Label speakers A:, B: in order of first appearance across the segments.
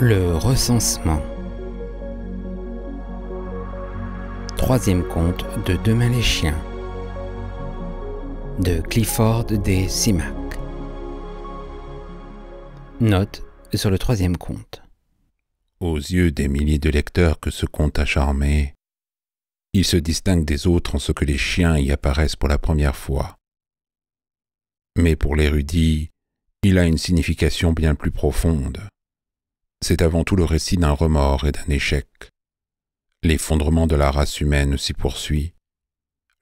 A: Le recensement. Troisième conte de Demain les chiens de Clifford D. Simak. Note sur le troisième conte.
B: Aux yeux des milliers de lecteurs que ce conte a charmé, il se distingue des autres en ce que les chiens y apparaissent pour la première fois. Mais pour l'érudit, il a une signification bien plus profonde. C'est avant tout le récit d'un remords et d'un échec. L'effondrement de la race humaine s'y poursuit.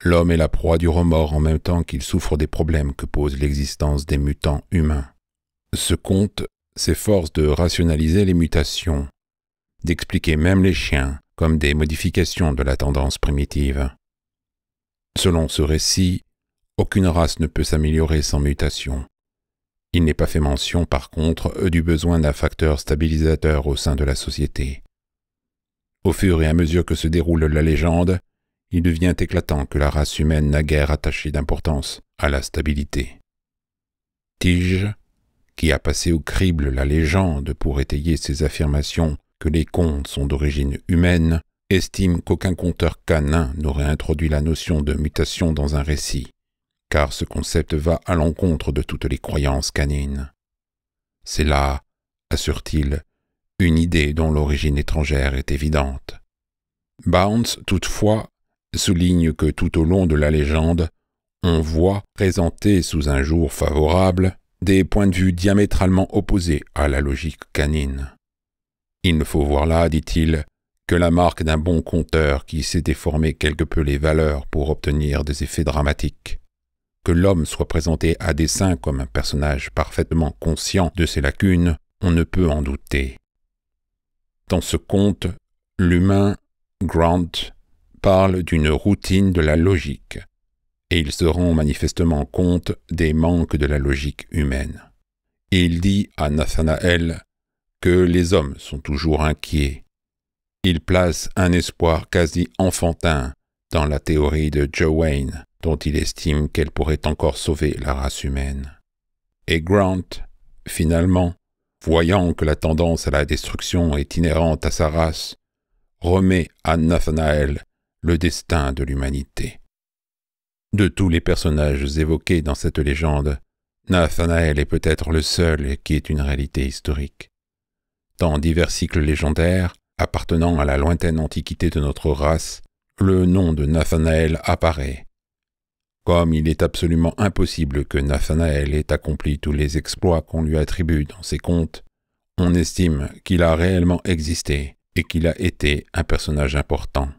B: L'homme est la proie du remords en même temps qu'il souffre des problèmes que pose l'existence des mutants humains. Ce conte s'efforce de rationaliser les mutations, d'expliquer même les chiens comme des modifications de la tendance primitive. Selon ce récit, aucune race ne peut s'améliorer sans mutation. Il n'est pas fait mention, par contre, du besoin d'un facteur stabilisateur au sein de la société. Au fur et à mesure que se déroule la légende, il devient éclatant que la race humaine n'a guère attaché d'importance à la stabilité. Tige, qui a passé au crible la légende pour étayer ses affirmations que les contes sont d'origine humaine, estime qu'aucun conteur canin n'aurait introduit la notion de mutation dans un récit, car ce concept va à l'encontre de toutes les croyances canines. C'est là, assure-t-il, une idée dont l'origine étrangère est évidente. Bounce, toutefois, souligne que tout au long de la légende, on voit, présentés sous un jour favorable, des points de vue diamétralement opposés à la logique canine. Il ne faut voir là, dit-il, que la marque d'un bon conteur qui sait déformer quelque peu les valeurs pour obtenir des effets dramatiques. Que l'homme soit présenté à dessein comme un personnage parfaitement conscient de ses lacunes, on ne peut en douter. Dans ce conte, l'humain, Grant, parle d'une routine de la logique, et il se rend manifestement compte des manques de la logique humaine. Et il dit à Nathanaël que les hommes sont toujours inquiets. Il place un espoir quasi enfantin dans la théorie de Joanne, dont il estime qu'elle pourrait encore sauver la race humaine. Et Grant, finalement, voyant que la tendance à la destruction est inhérente à sa race, remet à Nathanaël le destin de l'humanité. De tous les personnages évoqués dans cette légende, Nathanaël est peut-être le seul qui est une réalité historique. Dans divers cycles légendaires, appartenant à la lointaine antiquité de notre race, le nom de Nathanaël apparaît. Comme il est absolument impossible que Nathanaël ait accompli tous les exploits qu'on lui attribue dans ses contes, on estime qu'il a réellement existé et qu'il a été un personnage important.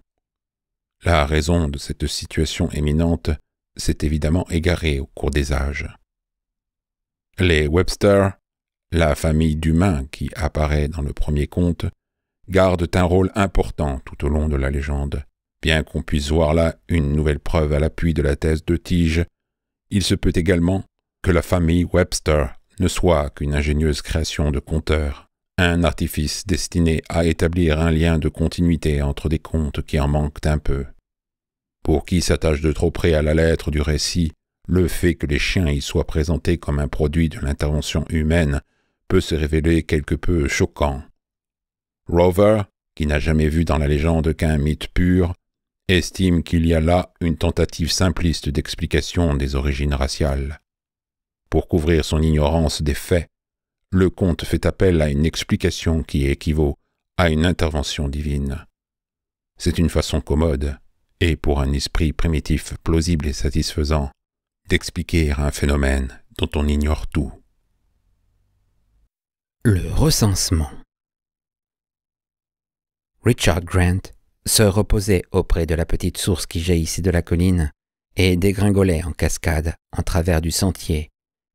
B: La raison de cette situation éminente s'est évidemment égarée au cours des âges. Les Webster, la famille d'humains qui apparaît dans le premier conte, gardent un rôle important tout au long de la légende. Bien qu'on puisse voir là une nouvelle preuve à l'appui de la thèse de Tige, il se peut également que la famille Webster ne soit qu'une ingénieuse création de conteur, un artifice destiné à établir un lien de continuité entre des contes qui en manquent un peu. Pour qui s'attache de trop près à la lettre du récit, le fait que les chiens y soient présentés comme un produit de l'intervention humaine peut se révéler quelque peu choquant. Rover, qui n'a jamais vu dans la légende qu'un mythe pur, estime qu'il y a là une tentative simpliste d'explication des origines raciales. Pour couvrir son ignorance des faits, le conte fait appel à une explication qui équivaut à une intervention divine. C'est une façon commode, et pour un esprit primitif plausible et satisfaisant, d'expliquer un phénomène dont on ignore tout.
A: Le recensement. Richard Grant se reposait auprès de la petite source qui jaillissait de la colline et dégringolait en cascade en travers du sentier,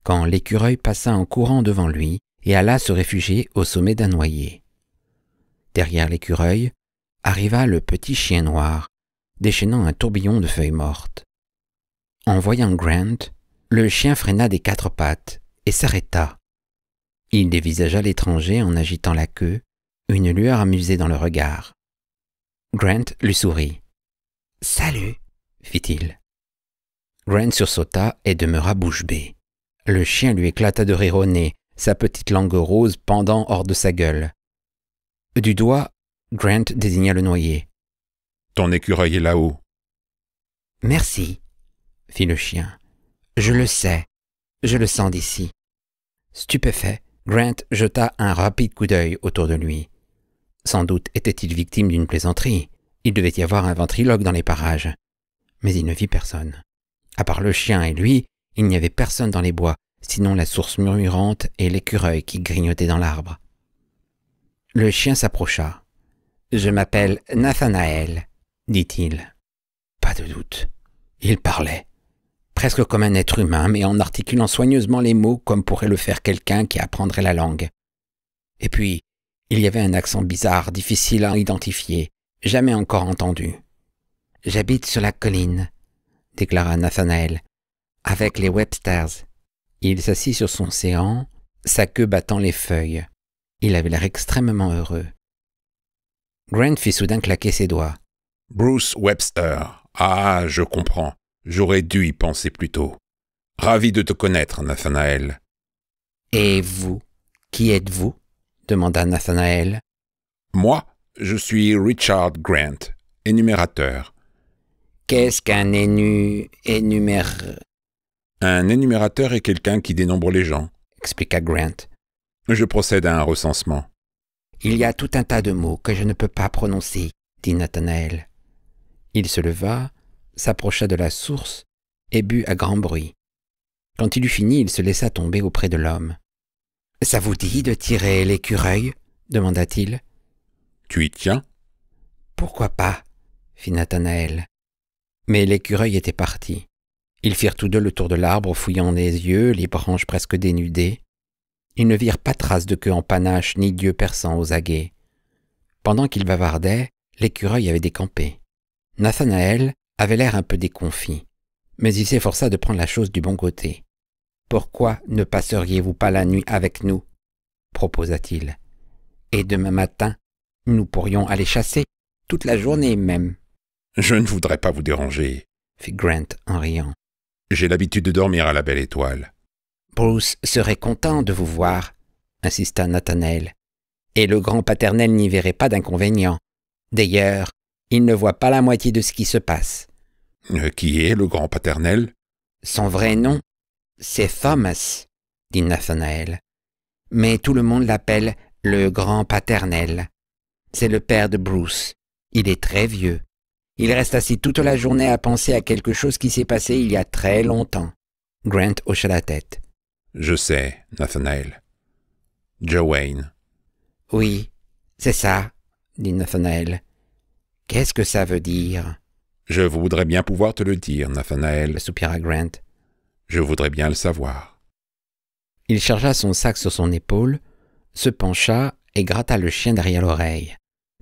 A: quand l'écureuil passa en courant devant lui et alla se réfugier au sommet d'un noyer. Derrière l'écureuil arriva le petit chien noir, déchaînant un tourbillon de feuilles mortes. En voyant Grant, le chien freina des quatre pattes et s'arrêta. Il dévisagea l'étranger en agitant la queue, une lueur amusée dans le regard. Grant lui sourit. « Salut !» fit-il. Grant sursauta et demeura bouche bée. Le chien lui éclata de rire au nez, sa petite langue rose pendant hors de sa gueule. Du doigt, Grant désigna le noyer.
B: « Ton écureuil est là-haut. »
A: « Merci, fit le chien. Je le sais, je le sens d'ici. » Stupéfait, Grant jeta un rapide coup d'œil autour de lui. Sans doute était-il victime d'une plaisanterie. Il devait y avoir un ventriloque dans les parages. Mais il ne vit personne. À part le chien et lui, il n'y avait personne dans les bois, sinon la source murmurante et l'écureuil qui grignotait dans l'arbre. Le chien s'approcha. « Je m'appelle Nathanaël, » dit-il. Pas de doute. Il parlait, presque comme un être humain, mais en articulant soigneusement les mots comme pourrait le faire quelqu'un qui apprendrait la langue. Et puis, il y avait un accent bizarre, difficile à identifier, jamais encore entendu. « J'habite sur la colline, » déclara Nathanaël, « avec les Websters. » Il s'assit sur son séant, sa queue battant les feuilles. Il avait l'air extrêmement heureux. Grant fit soudain claquer ses doigts.
B: « Bruce Webster. Ah, je comprends. J'aurais dû y penser plus tôt. Ravi de te connaître, Nathanaël. »«
A: Et vous, qui êtes-vous » demanda Nathanaël.
B: « Moi, je suis Richard Grant, énumérateur. »«
A: Qu'est-ce qu'un
B: Un énumérateur est quelqu'un qui dénombre les gens, »
A: expliqua Grant.
B: « Je procède à un recensement. »«
A: Il y a tout un tas de mots que je ne peux pas prononcer, » dit Nathanaël. Il se leva, s'approcha de la source et but à grand bruit. Quand il eut fini, il se laissa tomber auprès de l'homme. « Ça vous dit de tirer l'écureuil » demanda-t-il.
B: « Tu y tiens ?»«
A: Pourquoi pas ?» fit Nathanaël. Mais l'écureuil était parti. Ils firent tous deux le tour de l'arbre, fouillant les yeux, les branches presque dénudées. Ils ne virent pas trace de queue en panache ni d'yeux perçants aux aguets. Pendant qu'ils bavardaient, l'écureuil avait décampé. Nathanaël avait l'air un peu déconfit, mais il s'efforça de prendre la chose du bon côté. « Pourquoi ne passeriez-vous pas la nuit avec nous ?» proposa-t-il. « Et demain matin, nous pourrions aller chasser, toute la journée même. »«
B: Je ne voudrais pas vous déranger, »
A: fit Grant en riant.
B: « J'ai l'habitude de dormir à la Belle Étoile. »«
A: Bruce serait content de vous voir, » insista Nathanaël. « Et le grand paternel n'y verrait pas d'inconvénient. D'ailleurs, il ne voit pas la moitié de ce qui se passe. »
B: « Qui est le grand paternel ?»«
A: Son vrai nom, c'est Thomas, » dit Nathanaël. « Mais tout le monde l'appelle le grand paternel. C'est le père de Bruce. Il est très vieux. Il reste assis toute la journée à penser à quelque chose qui s'est passé il y a très longtemps. » Grant hocha la tête.
B: « Je sais, Nathanaël. Joe Wayne. »«
A: Oui, c'est ça, » dit Nathanaël. « Qu'est-ce que ça veut dire ?»«
B: Je voudrais bien pouvoir te le dire, Nathanaël, »
A: soupira Grant.
B: « Je voudrais bien le savoir. »
A: Il chargea son sac sur son épaule, se pencha et gratta le chien derrière l'oreille.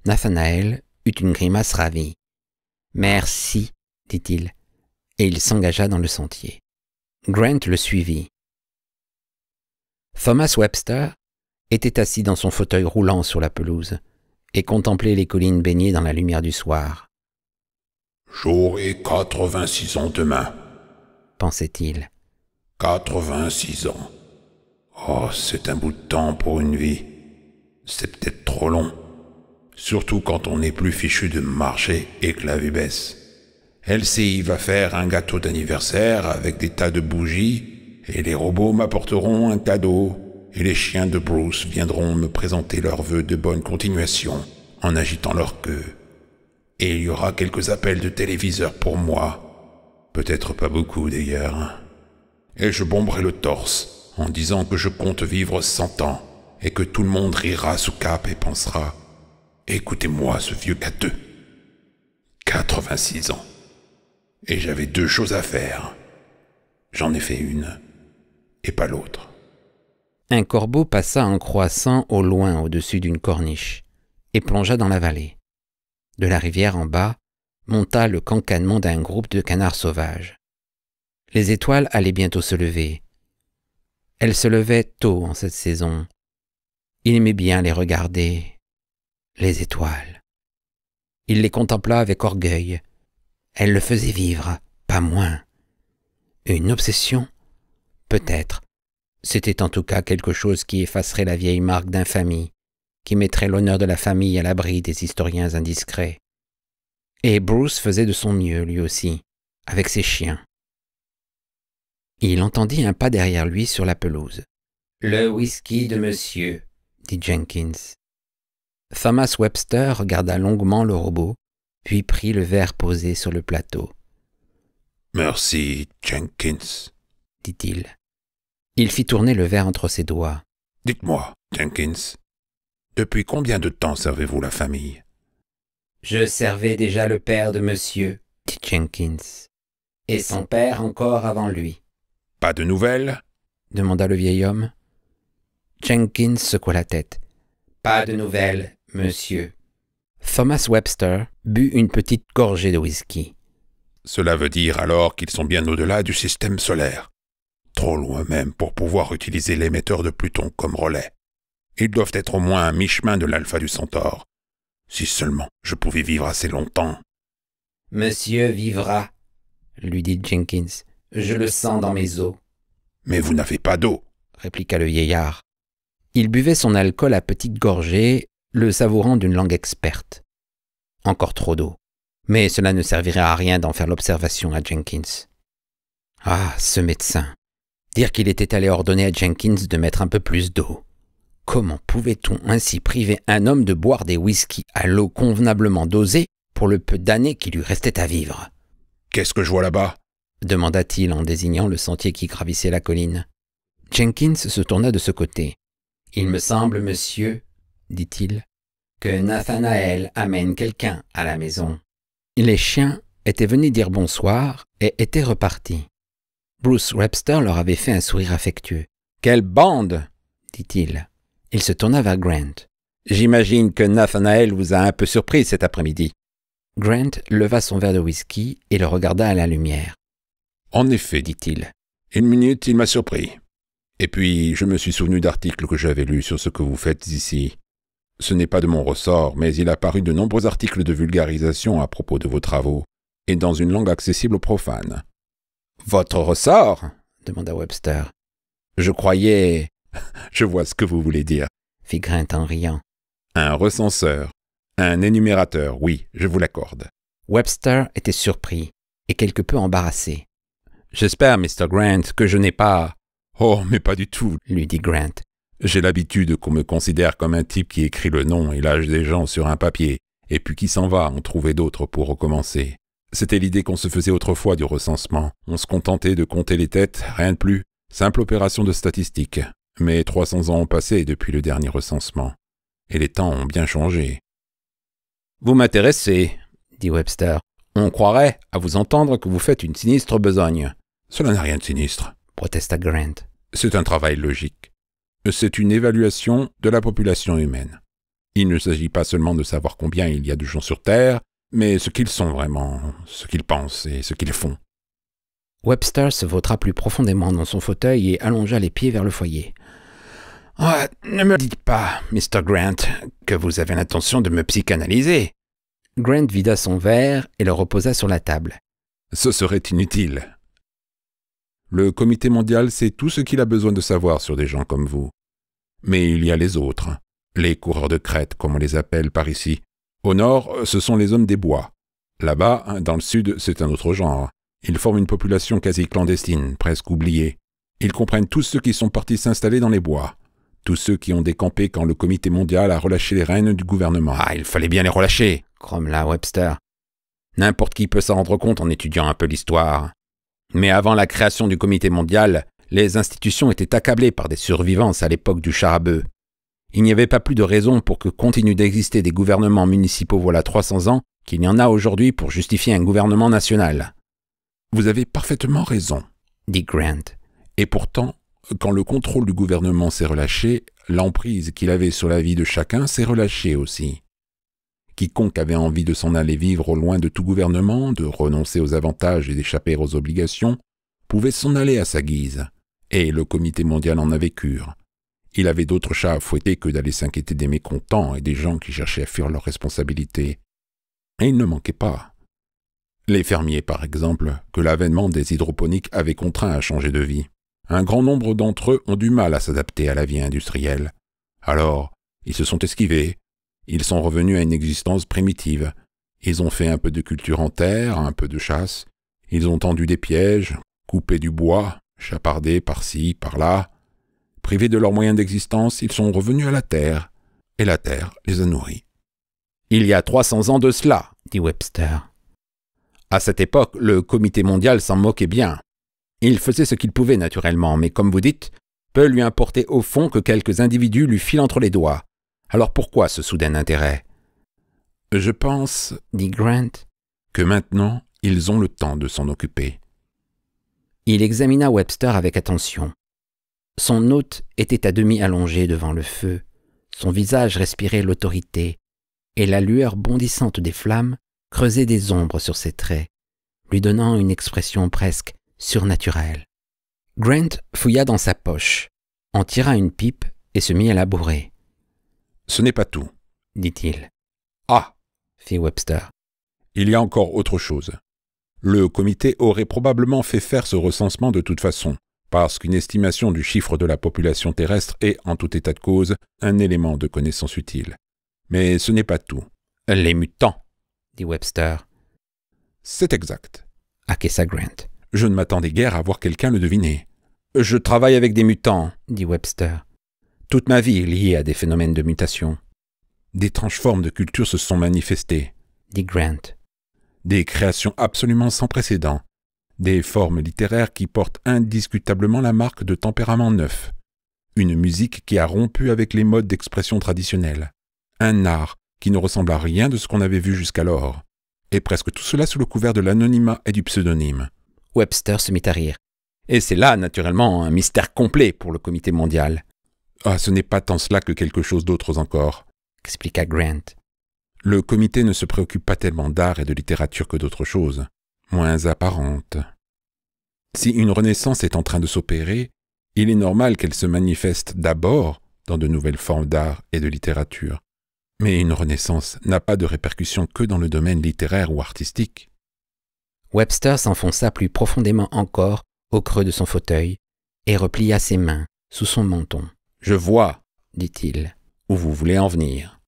A: Nathanaël eut une grimace ravie. « Merci, » dit-il, et il s'engagea dans le sentier. Grant le suivit. Thomas Webster était assis dans son fauteuil roulant sur la pelouse et contemplait les collines baignées dans la lumière du soir.
B: « J'aurai 86 ans demain, »
A: pensait-il.
B: 86 ans. Oh, c'est un bout de temps pour une vie. C'est peut-être trop long. Surtout quand on n'est plus fichu de marcher et que la vue baisse. Elsie va faire un gâteau d'anniversaire avec des tas de bougies et les robots m'apporteront un cadeau et les chiens de Bruce viendront me présenter leurs vœux de bonne continuation en agitant leur queue. Et il y aura quelques appels de téléviseur pour moi. Peut-être pas beaucoup d'ailleurs. Et je bomberai le torse en disant que je compte vivre 100 ans et que tout le monde rira sous cape et pensera « Écoutez-moi ce vieux gâteux. 86 ans. Et j'avais 2 choses à faire. J'en ai fait une et pas l'autre. »
A: Un corbeau passa en croissant au loin au-dessus d'une corniche et plongea dans la vallée. De la rivière en bas monta le cancanement d'un groupe de canards sauvages. Les étoiles allaient bientôt se lever. Elles se levaient tôt en cette saison. Il aimait bien les regarder, les étoiles. Il les contempla avec orgueil. Elles le faisaient vivre, pas moins. Une obsession ? Peut-être. C'était en tout cas quelque chose qui effacerait la vieille marque d'infamie qui mettrait l'honneur de la famille à l'abri des historiens indiscrets. Et Bruce faisait de son mieux, lui aussi, avec ses chiens. Il entendit un pas derrière lui sur la pelouse. « Le whisky de monsieur », dit Jenkins. Thomas Webster regarda longuement le robot, puis prit le verre posé sur le plateau.
B: « Merci, Jenkins, »
A: dit-il. Il fit tourner le verre entre ses doigts.
B: « Dites-moi, Jenkins, depuis combien de temps servez-vous la famille ?»«
A: Je servais déjà le père de monsieur, » dit Jenkins, « et son père encore avant lui. »«
B: Pas de nouvelles ?»
A: demanda le vieil homme. Jenkins secoua la tête. « Pas de nouvelles, monsieur. » Thomas Webster but une petite gorgée de whisky.
B: « Cela veut dire alors qu'ils sont bien au-delà du système solaire. Trop loin même pour pouvoir utiliser l'émetteur de Pluton comme relais. Ils doivent être au moins à mi-chemin de l'Alpha du Centaure. Si seulement je pouvais vivre assez longtemps. »«
A: Monsieur vivra, » lui dit Jenkins. « Je le sens dans mes os. »«
B: Mais vous n'avez pas d'eau, »
A: répliqua le vieillard. Il buvait son alcool à petites gorgées, le savourant d'une langue experte. Encore trop d'eau. Mais cela ne servirait à rien d'en faire l'observation à Jenkins. Ah, ce médecin! Dire qu'il était allé ordonner à Jenkins de mettre un peu plus d'eau. Comment pouvait-on ainsi priver un homme de boire des whiskies à l'eau convenablement dosée pour le peu d'années qui lui restait à vivre?
B: « Qu'est-ce que je vois là-bas »
A: demanda-t-il en désignant le sentier qui gravissait la colline. Jenkins se tourna de ce côté. « Il me semble, monsieur, dit-il, que Nathanaël amène quelqu'un à la maison. » Les chiens étaient venus dire bonsoir et étaient repartis. Bruce Webster leur avait fait un sourire affectueux. « Quelle bande !» dit-il. Il se tourna vers Grant. « J'imagine que Nathanaël vous a un peu surpris cet après-midi. » Grant leva son verre de whisky et le regarda à la lumière.
B: « En effet, dit-il. Une minute, il m'a surpris. Et puis, je me suis souvenu d'articles que j'avais lus sur ce que vous faites ici. Ce n'est pas de mon ressort, mais il a paru de nombreux articles de vulgarisation à propos de vos travaux, et dans une langue accessible aux profanes. »«
A: Votre ressort ?» demanda Webster. « Je croyais... »
B: « Je vois ce que vous voulez dire, »
A: fit Grant en riant.
B: « Un recenseur, un énumérateur, oui, je vous l'accorde. »
A: Webster était surpris et quelque peu embarrassé. « J'espère, Mr. Grant, que je n'ai pas... »«
B: Oh, mais pas du tout, »
A: lui dit Grant.
B: « J'ai l'habitude qu'on me considère comme un type qui écrit le nom et l'âge des gens sur un papier, et puis qui s'en va en trouver d'autres pour recommencer. C'était l'idée qu'on se faisait autrefois du recensement. On se contentait de compter les têtes, rien de plus. Simple opération de statistique. Mais 300 ans ont passé depuis le dernier recensement. Et les temps ont bien changé. »«
A: Vous m'intéressez, » dit Webster. « On croirait, à vous entendre, que vous faites une sinistre besogne. »«
B: Cela n'a rien de sinistre, »
A: protesta Grant.
B: « C'est un travail logique. C'est une évaluation de la population humaine. Il ne s'agit pas seulement de savoir combien il y a de gens sur Terre, mais ce qu'ils sont vraiment, ce qu'ils pensent et ce qu'ils font. »
A: Webster se vautra plus profondément dans son fauteuil et allongea les pieds vers le foyer. « Oh, ne me dites pas, Mr. Grant, que vous avez l'intention de me psychanalyser. » Grant vida son verre et le reposa sur la table.
B: « Ce serait inutile. Le Comité mondial sait tout ce qu'il a besoin de savoir sur des gens comme vous. Mais il y a les autres, les coureurs de crête, comme on les appelle par ici. Au nord, ce sont les hommes des bois. Là-bas, dans le sud, c'est un autre genre. Ils forment une population quasi clandestine, presque oubliée. Ils comprennent tous ceux qui sont partis s'installer dans les bois. Tous ceux qui ont décampé quand le Comité mondial a relâché les rênes du gouvernement. »«
A: Ah, il fallait bien les relâcher, » grommela Webster. « N'importe qui peut s'en rendre compte en étudiant un peu l'histoire. Mais avant la création du Comité mondial, les institutions étaient accablées par des survivances à l'époque du char à bœuf. Il n'y avait pas plus de raison pour que continuent d'exister des gouvernements municipaux voilà 300 ans qu'il n'y en a aujourd'hui pour justifier un gouvernement national. »«
B: Vous avez parfaitement raison, »
A: dit Grant.
B: « Et pourtant, quand le contrôle du gouvernement s'est relâché, l'emprise qu'il avait sur la vie de chacun s'est relâchée aussi. Quiconque avait envie de s'en aller vivre au loin de tout gouvernement, de renoncer aux avantages et d'échapper aux obligations, pouvait s'en aller à sa guise, et le Comité mondial en avait cure. Il avait d'autres chats à fouetter que d'aller s'inquiéter des mécontents et des gens qui cherchaient à fuir leurs responsabilités. Et il ne manquait pas. Les fermiers, par exemple, que l'avènement des hydroponiques avait contraints à changer de vie. Un grand nombre d'entre eux ont du mal à s'adapter à la vie industrielle. Alors, Ils se sont esquivés. Ils sont revenus à une existence primitive. Ils ont fait un peu de culture en terre, un peu de chasse. Ils ont tendu des pièges, coupé du bois, chapardé par-ci, par-là. Privés de leurs moyens d'existence, ils sont revenus à la terre, et la terre les a nourris. « Il y a 300 ans de cela, » dit Webster. À cette époque, le Comité mondial s'en moquait bien. Il faisait ce qu'il pouvait naturellement, mais comme vous dites, peu lui importait au fond que quelques individus lui filent entre les doigts. Alors pourquoi ce soudain intérêt? Je pense, dit Grant, que maintenant, ils ont le temps de s'en occuper. Il examina Webster avec attention. Son hôte était à demi allongé devant le feu, son visage respirait l'autorité, et la lueur bondissante des flammes creusait des ombres sur ses traits, lui donnant une expression presque surnaturelle. Grant fouilla dans sa poche, en tira une pipe et se mit à la bourrer. « Ce n'est pas tout, » dit-il. « Ah !» fit Webster. « Il y a encore autre chose. Le comité aurait probablement fait faire ce recensement de toute façon, parce qu'une estimation du chiffre de la population terrestre est, en tout état de cause, un élément de connaissance utile. Mais ce n'est pas tout. »« Les mutants, » dit Webster. « C'est exact, » acquiesça Grant. « Je ne m'attendais guère à voir quelqu'un le deviner. »« Je travaille avec des mutants, » dit Webster. « Toute ma vie est liée à des phénomènes de mutation. »« D'étranges formes de culture se sont manifestées, » dit Grant. « Des créations absolument sans précédent. Des formes littéraires qui portent indiscutablement la marque de tempérament neuf. Une musique qui a rompu avec les modes d'expression traditionnels. Un art qui ne ressemble à rien de ce qu'on avait vu jusqu'alors. Et presque tout cela sous le couvert de l'anonymat et du pseudonyme. » Webster se mit à rire. « Et c'est là, naturellement, un mystère complet pour le Comité mondial. »« Ah, ce n'est pas tant cela que quelque chose d'autre encore, » expliqua Grant. « Le Comité ne se préoccupe pas tellement d'art et de littérature que d'autres choses, moins apparentes. Si une renaissance est en train de s'opérer, il est normal qu'elle se manifeste d'abord dans de nouvelles formes d'art et de littérature. Mais une renaissance n'a pas de répercussions que dans le domaine littéraire ou artistique. » Webster s'enfonça plus profondément encore au creux de son fauteuil et replia ses mains sous son menton. « Je vois, » dit-il, « où vous voulez en venir. »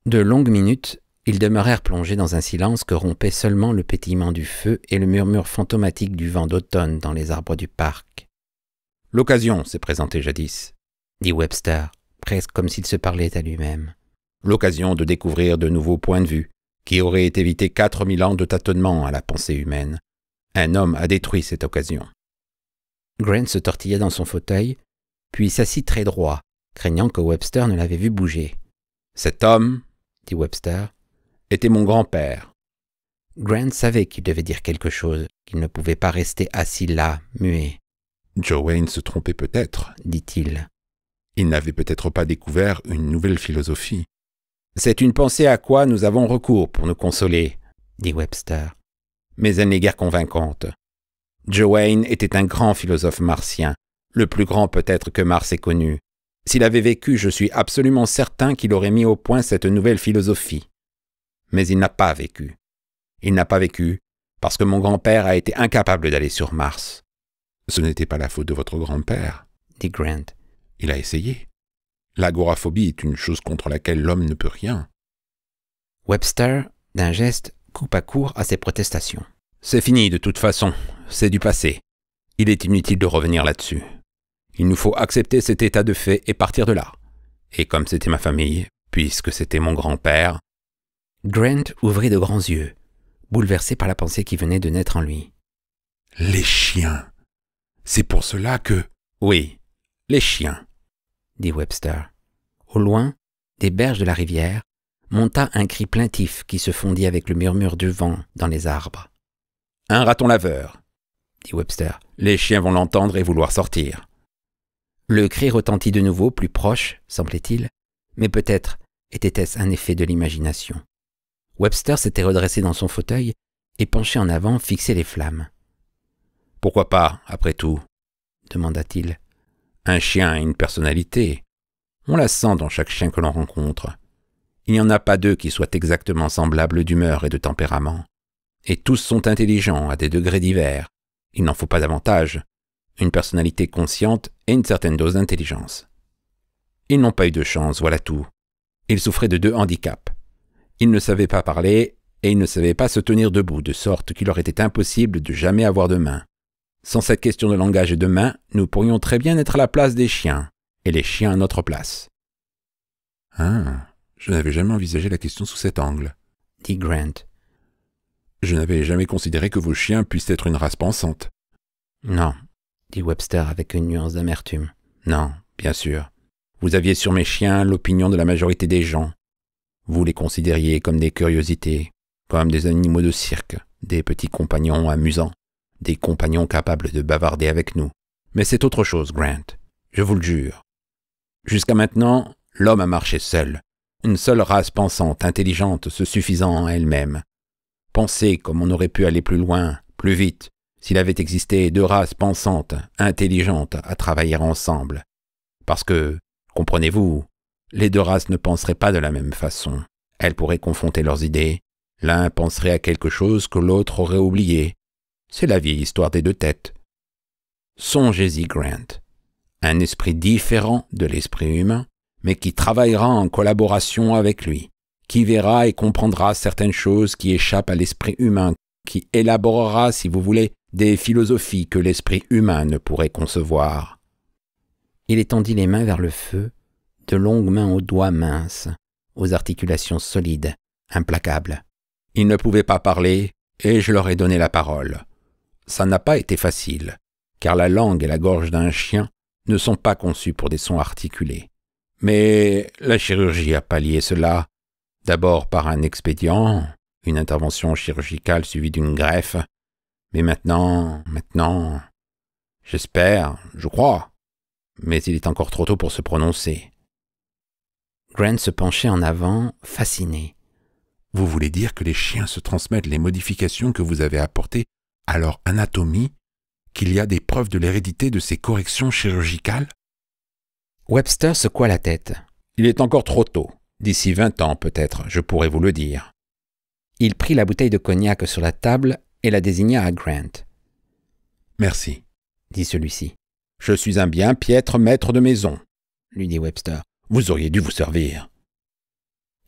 B: De longues minutes, ils demeurèrent plongés dans un silence que rompait seulement le pétillement du feu et le murmure fantomatique du vent d'automne dans les arbres du parc. « L'occasion s'est présentée jadis, » dit Webster, presque comme s'il se parlait à lui-même. « L'occasion de découvrir de nouveaux points de vue, qui auraient évité 4000 ans de tâtonnement à la pensée humaine. Un homme a détruit cette occasion. » Grant se tortilla dans son fauteuil, puis s'assit très droit, craignant que Webster ne l'avait vu bouger. « Cet homme, » dit Webster, « était mon grand-père. » Grant savait qu'il devait dire quelque chose, qu'il ne pouvait pas rester assis là, muet. « Joe Wayne se trompait peut-être, » dit-il. « Il n'avait peut-être pas découvert une nouvelle philosophie. »« C'est une pensée à quoi nous avons recours pour nous consoler, » dit Webster. « Mais elle n'est guère convaincante. Joe Wayne était un grand philosophe martien, le plus grand peut-être que Mars ait connu. S'il avait vécu, je suis absolument certain qu'il aurait mis au point cette nouvelle philosophie. Mais il n'a pas vécu. Il n'a pas vécu parce que mon grand-père a été incapable d'aller sur Mars. »« Ce n'était pas la faute de votre grand-père, » dit Grant. « Il a essayé. L'agoraphobie est une chose contre laquelle l'homme ne peut rien. » Webster, d'un geste, coupa court à ses protestations. « C'est fini de toute façon, c'est du passé. Il est inutile de revenir là-dessus. Il nous faut accepter cet état de fait et partir de là. Et comme c'était ma famille, puisque c'était mon grand-père... » Grant ouvrit de grands yeux, bouleversé par la pensée qui venait de naître en lui. « Les chiens! C'est pour cela que... »« Oui, les chiens, » dit Webster. Au loin, des berges de la rivière, monta un cri plaintif qui se fondit avec le murmure du vent dans les arbres. « Un raton laveur, » dit Webster. « Les chiens vont l'entendre et vouloir sortir. » Le cri retentit de nouveau, plus proche, semblait-il, mais peut-être était-ce un effet de l'imagination. Webster s'était redressé dans son fauteuil et penché en avant fixait les flammes. « Pourquoi pas, après tout ?» demanda-t-il. « Un chien a une personnalité. On la sent dans chaque chien que l'on rencontre. Il n'y en a pas deux qui soient exactement semblables d'humeur et de tempérament. Et tous sont intelligents à des degrés divers. Il n'en faut pas davantage. Une personnalité consciente et une certaine dose d'intelligence. »
A: Ils n'ont pas eu de chance, voilà tout. Ils souffraient de 2 handicaps. Ils ne savaient pas parler et ils ne savaient pas se tenir debout, de sorte qu'il leur était impossible de jamais avoir de main. Sans cette question de langage et de main, nous pourrions très bien être à la place des chiens, et les chiens à notre place.
B: Ah, je n'avais jamais envisagé la question sous cet angle,
A: dit Grant.
B: Je n'avais jamais considéré que vos chiens puissent être une race pensante.
A: Non, dit Webster avec une nuance d'amertume. Non, bien sûr. Vous aviez sur mes chiens l'opinion de la majorité des gens. Vous les considériez comme des curiosités, comme des animaux de cirque, des petits compagnons amusants, des compagnons capables de bavarder avec nous. Mais c'est autre chose, Grant, je vous le jure. Jusqu'à maintenant, l'homme a marché seul, une seule race pensante, intelligente, se suffisant en elle-même. Pensez comme on aurait pu aller plus loin, plus vite, s'il avait existé 2 races pensantes, intelligentes, à travailler ensemble. Parce que, comprenez-vous, les 2 races ne penseraient pas de la même façon. Elles pourraient confronter leurs idées. L'un penserait à quelque chose que l'autre aurait oublié. C'est la vieille histoire des 2 têtes. Songez-y, Grant. Un esprit différent de l'esprit humain, mais qui travaillera en collaboration avec lui, qui verra et comprendra certaines choses qui échappent à l'esprit humain, qui élaborera, si vous voulez, des philosophies que l'esprit humain ne pourrait concevoir. Il étendit les mains vers le feu, de longues mains aux doigts minces, aux articulations solides, implacables. Ils ne pouvaient pas parler, et je leur ai donné la parole. Ça n'a pas été facile, car la langue et la gorge d'un chien ne sont pas conçues pour des sons articulés. Mais la chirurgie a pallié cela, d'abord par un expédient, une intervention chirurgicale suivie d'une greffe, mais maintenant, j'espère, je crois, mais il est encore trop tôt pour se prononcer. Grant se penchait en avant, fasciné.
B: Vous voulez dire que les chiens se transmettent les modifications que vous avez apportées à leur anatomie, qu'il y a des preuves de l'hérédité de ces corrections chirurgicales?
A: Webster secoua la tête. Il est encore trop tôt. D'ici 20 ans, peut-être, je pourrais vous le dire. Il prit la bouteille de cognac sur la table et la désigna à Grant.
B: Merci,
A: dit celui-ci. Je suis un bien piètre maître de maison, lui dit Webster. Vous auriez dû vous servir.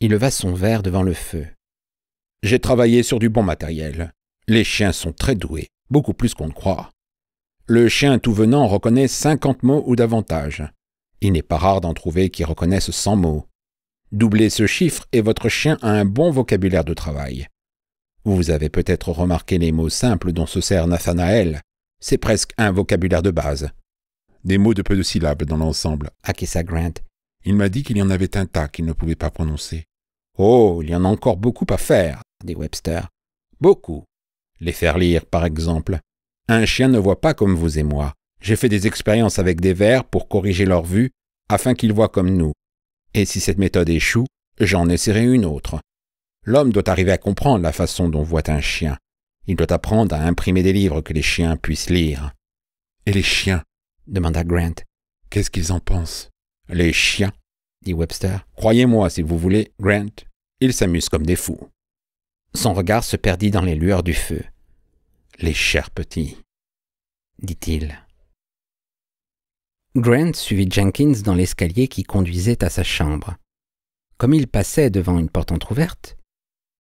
A: Il leva son verre devant le feu. J'ai travaillé sur du bon matériel. Les chiens sont très doués, beaucoup plus qu'on ne croit. Le chien tout venant reconnaît 50 mots ou davantage. Il n'est pas rare d'en trouver qui reconnaissent 100 mots. Doublez ce chiffre et votre chien a un bon vocabulaire de travail. Vous avez peut-être remarqué les mots simples dont se sert Nathanaël. C'est presque un vocabulaire de base.
B: Des mots de peu de syllabes dans l'ensemble,
A: acquiesça Grant.
B: Il m'a dit qu'il y en avait un tas qu'il ne pouvait pas prononcer.
A: Oh, il y en a encore beaucoup à faire, dit Webster. Beaucoup. Les faire lire, par exemple. Un chien ne voit pas comme vous et moi. J'ai fait des expériences avec des vers pour corriger leur vue, afin qu'ils voient comme nous. Et si cette méthode échoue, j'en essaierai une autre. L'homme doit arriver à comprendre la façon dont voit un chien. Il doit apprendre à imprimer des livres que les chiens puissent lire.
B: Et les chiens?
A: Demanda Grant.
B: Qu'est-ce qu'ils en pensent?
A: Les chiens, dit Webster. Croyez-moi, si vous voulez, Grant, ils s'amusent comme des fous. Son regard se perdit dans les lueurs du feu. Les chers petits, dit-il. Grant suivit Jenkins dans l'escalier qui conduisait à sa chambre. Comme il passait devant une porte entr'ouverte,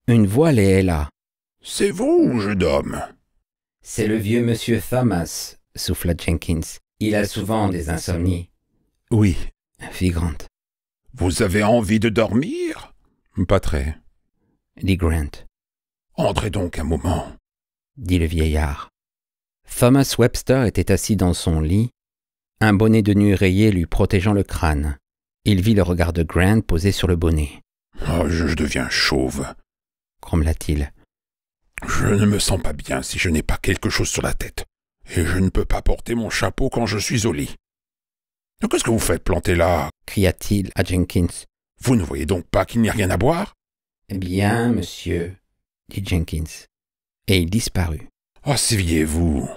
A: une voix les héla.
B: « C'est vous, jeune homme !»«
A: C'est le vieux monsieur Thomas, souffla Jenkins. Il a souvent des insomnies. »«
B: Oui,
A: fit Grant.
B: « Vous avez envie de dormir ?»« Pas très. »
A: dit Grant.
B: « Entrez donc un moment. »
A: dit le vieillard. Thomas Webster était assis dans son lit, un bonnet de nuit rayé lui protégeant le crâne. Il vit le regard de Grant posé sur le bonnet.
B: « Oh, je deviens chauve, »
A: grommela-t-il.
B: « Je ne me sens pas bien si je n'ai pas quelque chose sur la tête, et je ne peux pas porter mon chapeau quand je suis au lit. »« Qu'est-ce que vous faites planté là ?»
A: cria-t-il à Jenkins.
B: « Vous ne voyez donc pas qu'il n'y a rien à boire ?»«
A: Bien, monsieur, » dit Jenkins, et il disparut.
B: « Asseyez-vous, »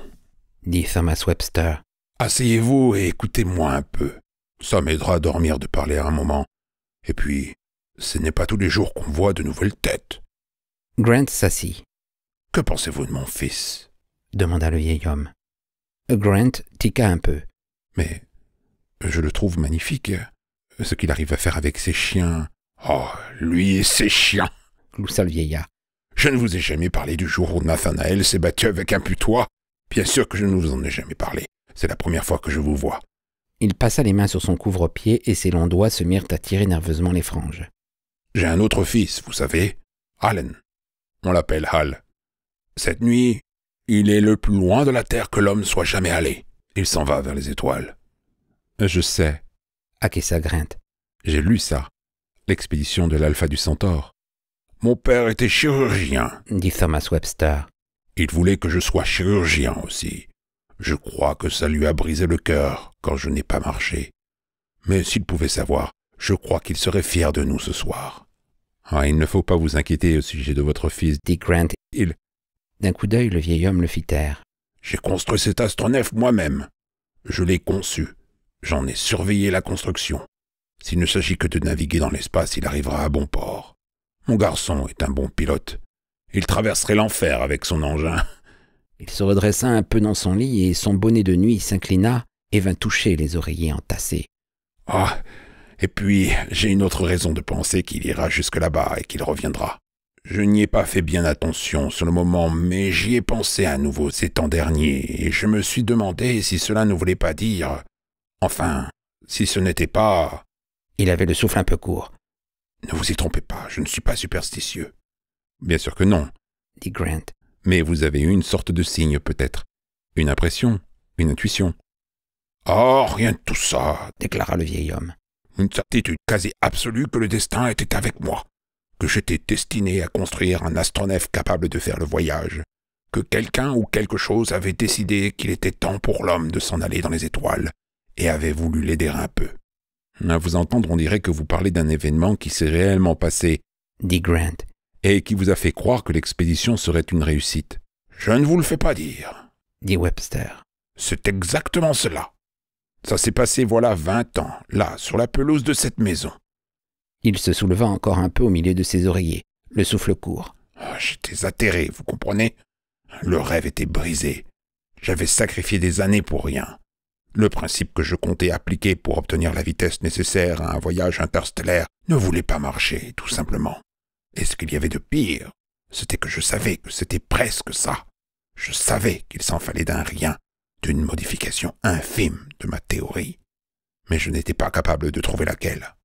A: dit Thomas Webster.
B: « Asseyez-vous et écoutez-moi un peu. Ça m'aidera à dormir de parler un moment. Et puis, ce n'est pas tous les jours qu'on voit de nouvelles têtes. »
A: Grant s'assit.
B: « Que pensez-vous de mon fils ?»
A: demanda le vieil homme. Grant tiqua un peu.
B: « Mais je le trouve magnifique. Ce qu'il arrive à faire avec ses chiens. Oh, lui et ses chiens!
A: Gloussa le vieillard.
B: Je ne vous ai jamais parlé du jour où Nathanaël s'est battu avec un putois. Bien sûr que je ne vous en ai jamais parlé. C'est la première fois que je vous vois.
A: Il passa les mains sur son couvre-pied et ses longs doigts se mirent à tirer nerveusement les franges.
B: J'ai un autre fils, vous savez, Allen. On l'appelle Hal. Cette nuit, il est le plus loin de la Terre que l'homme soit jamais allé. Il s'en va vers les étoiles. Je sais,
A: acquiesça Grant.
B: J'ai lu ça. L'expédition de l'Alpha du Centaure. Mon père était chirurgien,
A: dit Thomas Webster.
B: Il voulait que je sois chirurgien aussi. Je crois que ça lui a brisé le cœur quand je n'ai pas marché. Mais s'il pouvait savoir, je crois qu'il serait fier de nous ce soir. Ah, il ne faut pas vous inquiéter au sujet de votre fils,
A: dit Grant. D'un coup d'œil, le vieil homme le fit taire.
B: J'ai construit cet astronef moi-même. Je l'ai conçu. J'en ai surveillé la construction. S'il ne s'agit que de naviguer dans l'espace, il arrivera à bon port. Mon garçon est un bon pilote. Il traverserait l'enfer avec son engin.
A: Il se redressa un peu dans son lit et son bonnet de nuit s'inclina et vint toucher les oreillers entassés.
B: Ah, et puis j'ai une autre raison de penser qu'il ira jusque là-bas et qu'il reviendra. Je n'y ai pas fait bien attention sur le moment, mais j'y ai pensé à nouveau ces temps derniers, et je me suis demandé si cela ne voulait pas dire... Enfin, si ce n'était pas...
A: Il avait le souffle un peu court.
B: Ne vous y trompez pas, je ne suis pas superstitieux. Bien sûr que non,
A: dit Grant.
B: Mais vous avez eu une sorte de signe, peut-être. Une impression, une intuition. Oh, rien de tout ça,
A: déclara le vieil homme.
B: Une certitude quasi absolue que le destin était avec moi, que j'étais destiné à construire un astronef capable de faire le voyage, que quelqu'un ou quelque chose avait décidé qu'il était temps pour l'homme de s'en aller dans les étoiles et avait voulu l'aider un peu. À vous entendre, on dirait que vous parlez d'un événement qui s'est réellement passé,
A: dit Grant,
B: et qui vous a fait croire que l'expédition serait une réussite. Je ne vous le fais pas dire,
A: dit Webster.
B: C'est exactement cela. Ça s'est passé voilà 20 ans, là, sur la pelouse de cette maison.
A: Il se souleva encore un peu au milieu de ses oreillers, le souffle court.
B: J'étais atterré, vous comprenez? Le rêve était brisé. J'avais sacrifié des années pour rien. Le principe que je comptais appliquer pour obtenir la vitesse nécessaire à un voyage interstellaire ne voulait pas marcher, tout simplement. Et ce qu'il y avait de pire, c'était que je savais que c'était presque ça. Je savais qu'il s'en fallait d'un rien, d'une modification infime de ma théorie. Mais je n'étais pas capable de trouver laquelle.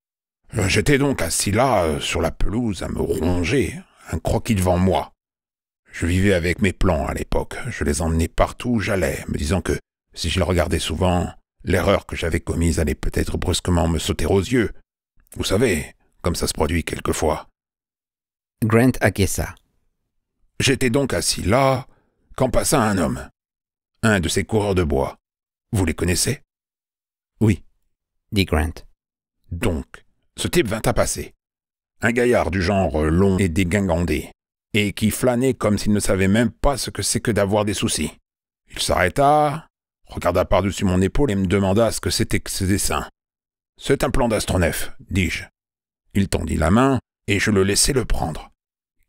B: J'étais donc assis là, sur la pelouse, à me ronger, un croquis devant moi. Je vivais avec mes plans à l'époque. Je les emmenais partout où j'allais, me disant que, si je les regardais souvent, l'erreur que j'avais commise allait peut-être brusquement me sauter aux yeux. Vous savez, comme ça se produit quelquefois.
A: Grant acquiesça.
B: J'étais donc assis là, quand passa un homme. Un de ces coureurs de bois. Vous les connaissez?
A: Oui, dit Grant.
B: Donc, ce type vint à passer. Un gaillard du genre long et dégingandé, et qui flânait comme s'il ne savait même pas ce que c'est que d'avoir des soucis. Il s'arrêta, regarda par-dessus mon épaule et me demanda ce que c'était que ce dessin. « C'est un plan d'astronef, dis-je. » Il tendit la main, et je le laissai le prendre.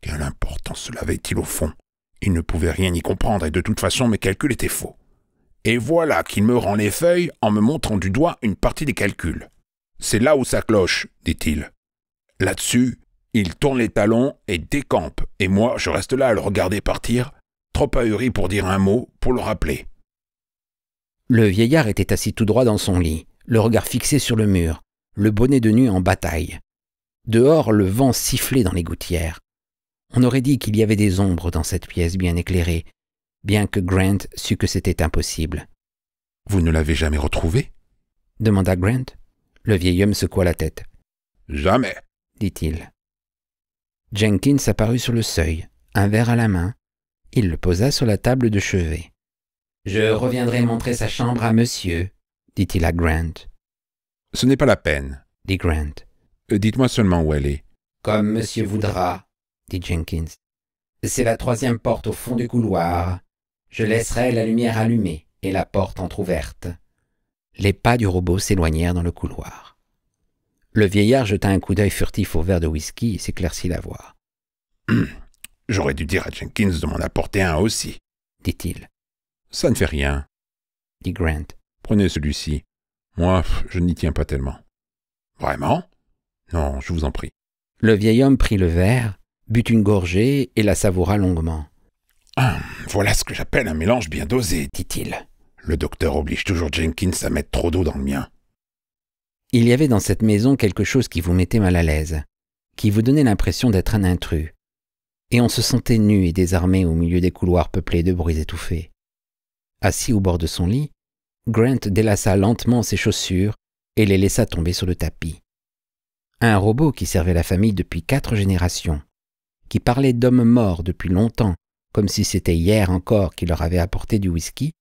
B: Quelle importance cela avait-il au fond? Il ne pouvait rien y comprendre, et de toute façon mes calculs étaient faux. Et voilà qu'il me rend les feuilles en me montrant du doigt une partie des calculs. « C'est là où ça cloche, dit-il. Là-dessus, il tourne les talons et décampe, et moi je reste là à le regarder partir, trop ahuri pour dire un mot, pour le rappeler. »
A: Le vieillard était assis tout droit dans son lit, le regard fixé sur le mur, le bonnet de nuit en bataille. Dehors, le vent sifflait dans les gouttières. On aurait dit qu'il y avait des ombres dans cette pièce bien éclairée, bien que Grant sût que c'était impossible.
B: « Vous ne l'avez jamais retrouvé ?»
A: demanda Grant. Le vieil homme secoua la tête.
B: « Jamais, »
A: dit-il. Jenkins apparut sur le seuil, un verre à la main. Il le posa sur la table de chevet. « Je reviendrai montrer sa chambre à monsieur, » dit-il à Grant.
B: « Ce n'est pas la peine, »
A: dit Grant.
B: « Dites-moi seulement où elle est. »«
A: Comme monsieur voudra, » dit Jenkins. « C'est la 3e porte au fond du couloir. Je laisserai la lumière allumée et la porte entr'ouverte. » Les pas du robot s'éloignèrent dans le couloir. Le vieillard jeta un coup d'œil furtif au verre de whisky et s'éclaircit la voix.
B: « J'aurais dû dire à Jenkins de m'en apporter un aussi, »
A: dit-il.
B: « Ça ne fait rien, »
A: dit Grant.
B: « Prenez celui-ci. Moi, je n'y tiens pas tellement. » Vraiment? Non, je vous en prie.
A: Le vieil homme prit le verre, but une gorgée et la savoura longuement.
B: Voilà ce que j'appelle un mélange bien dosé, dit-il. Le docteur oblige toujours Jenkins à mettre trop d'eau dans le mien.
A: Il y avait dans cette maison quelque chose qui vous mettait mal à l'aise, qui vous donnait l'impression d'être un intrus. Et on se sentait nu et désarmé au milieu des couloirs peuplés de bruits étouffés. Assis au bord de son lit, Grant délaça lentement ses chaussures et les laissa tomber sur le tapis. Un robot qui servait la famille depuis 4 générations, qui parlait d'hommes morts depuis longtemps, comme si c'était hier encore qu'il leur avait apporté du whisky,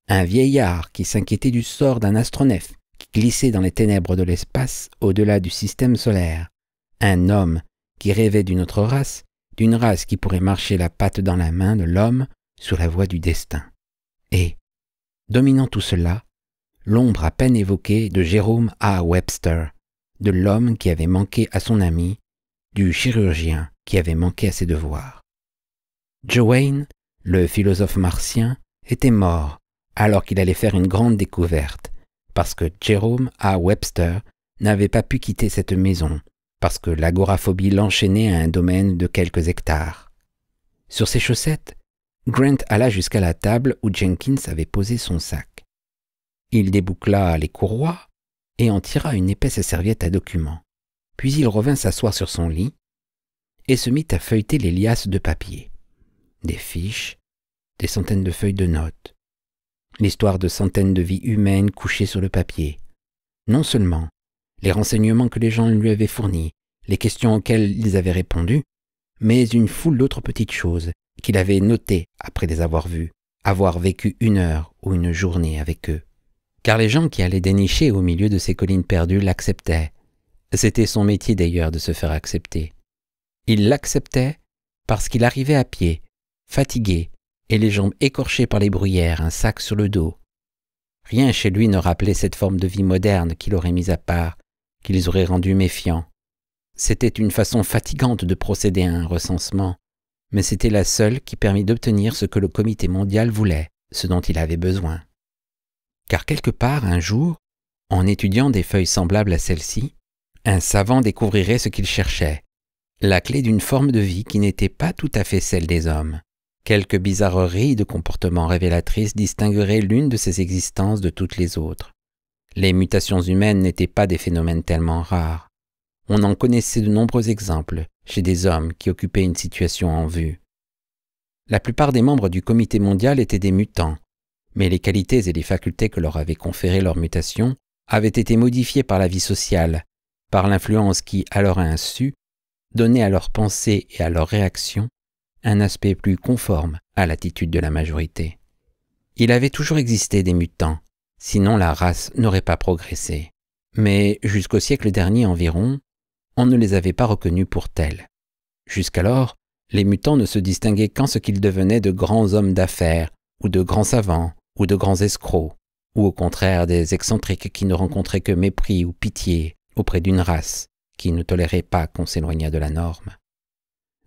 A: un vieillard qui s'inquiétait du sort d'un astronef qui glissait dans les ténèbres de l'espace au-delà du système solaire, un homme qui rêvait d'une autre race, d'une race qui pourrait marcher la patte dans la main de l'homme sur la voie du destin. Et, dominant tout cela, l'ombre à peine évoquée de Jérôme A. Webster, de l'homme qui avait manqué à son ami, du chirurgien qui avait manqué à ses devoirs. Joe Wayne, le philosophe martien, était mort alors qu'il allait faire une grande découverte, parce que Jérôme A. Webster n'avait pas pu quitter cette maison, parce que l'agoraphobie l'enchaînait à un domaine de quelques hectares. Sur ses chaussettes, Grant alla jusqu'à la table où Jenkins avait posé son sac. Il déboucla les courroies et en tira une épaisse serviette à documents. Puis il revint s'asseoir sur son lit et se mit à feuilleter les liasses de papier. Des fiches, des centaines de feuilles de notes, l'histoire de centaines de vies humaines couchées sur le papier. Non seulement les renseignements que les gens lui avaient fournis, les questions auxquelles ils avaient répondu, mais une foule d'autres petites choses qu'il avait notées après les avoir vues, avoir vécu 1 heure ou une journée avec eux. Car les gens qui allaient dénicher au milieu de ces collines perdues l'acceptaient. C'était son métier d'ailleurs de se faire accepter. Il l'acceptait parce qu'il arrivait à pied, fatigué, et les jambes écorchées par les bruyères, un sac sur le dos. Rien chez lui ne rappelait cette forme de vie moderne qu'il aurait mise à part, qui les aurait rendus méfiants. C'était une façon fatigante de procéder à un recensement, mais c'était la seule qui permit d'obtenir ce que le Comité mondial voulait, ce dont il avait besoin. Car quelque part, un jour, en étudiant des feuilles semblables à celle-ci, un savant découvrirait ce qu'il cherchait, la clé d'une forme de vie qui n'était pas tout à fait celle des hommes. Quelques bizarreries de comportement révélatrices distingueraient l'une de ces existences de toutes les autres. Les mutations humaines n'étaient pas des phénomènes tellement rares. On en connaissait de nombreux exemples chez des hommes qui occupaient une situation en vue. La plupart des membres du Comité mondial étaient des mutants, mais les qualités et les facultés que leur avait conférées leur mutation avaient été modifiées par la vie sociale, par l'influence qui, à leur insu, donnait à leurs pensées et à leurs réactions un aspect plus conforme à l'attitude de la majorité. Il avait toujours existé des mutants, sinon la race n'aurait pas progressé. Mais jusqu'au siècle dernier environ, on ne les avait pas reconnus pour tels. Jusqu'alors, les mutants ne se distinguaient qu'en ce qu'ils devenaient de grands hommes d'affaires, ou de grands savants, ou de grands escrocs, ou au contraire des excentriques qui ne rencontraient que mépris ou pitié auprès d'une race qui ne tolérait pas qu'on s'éloignât de la norme.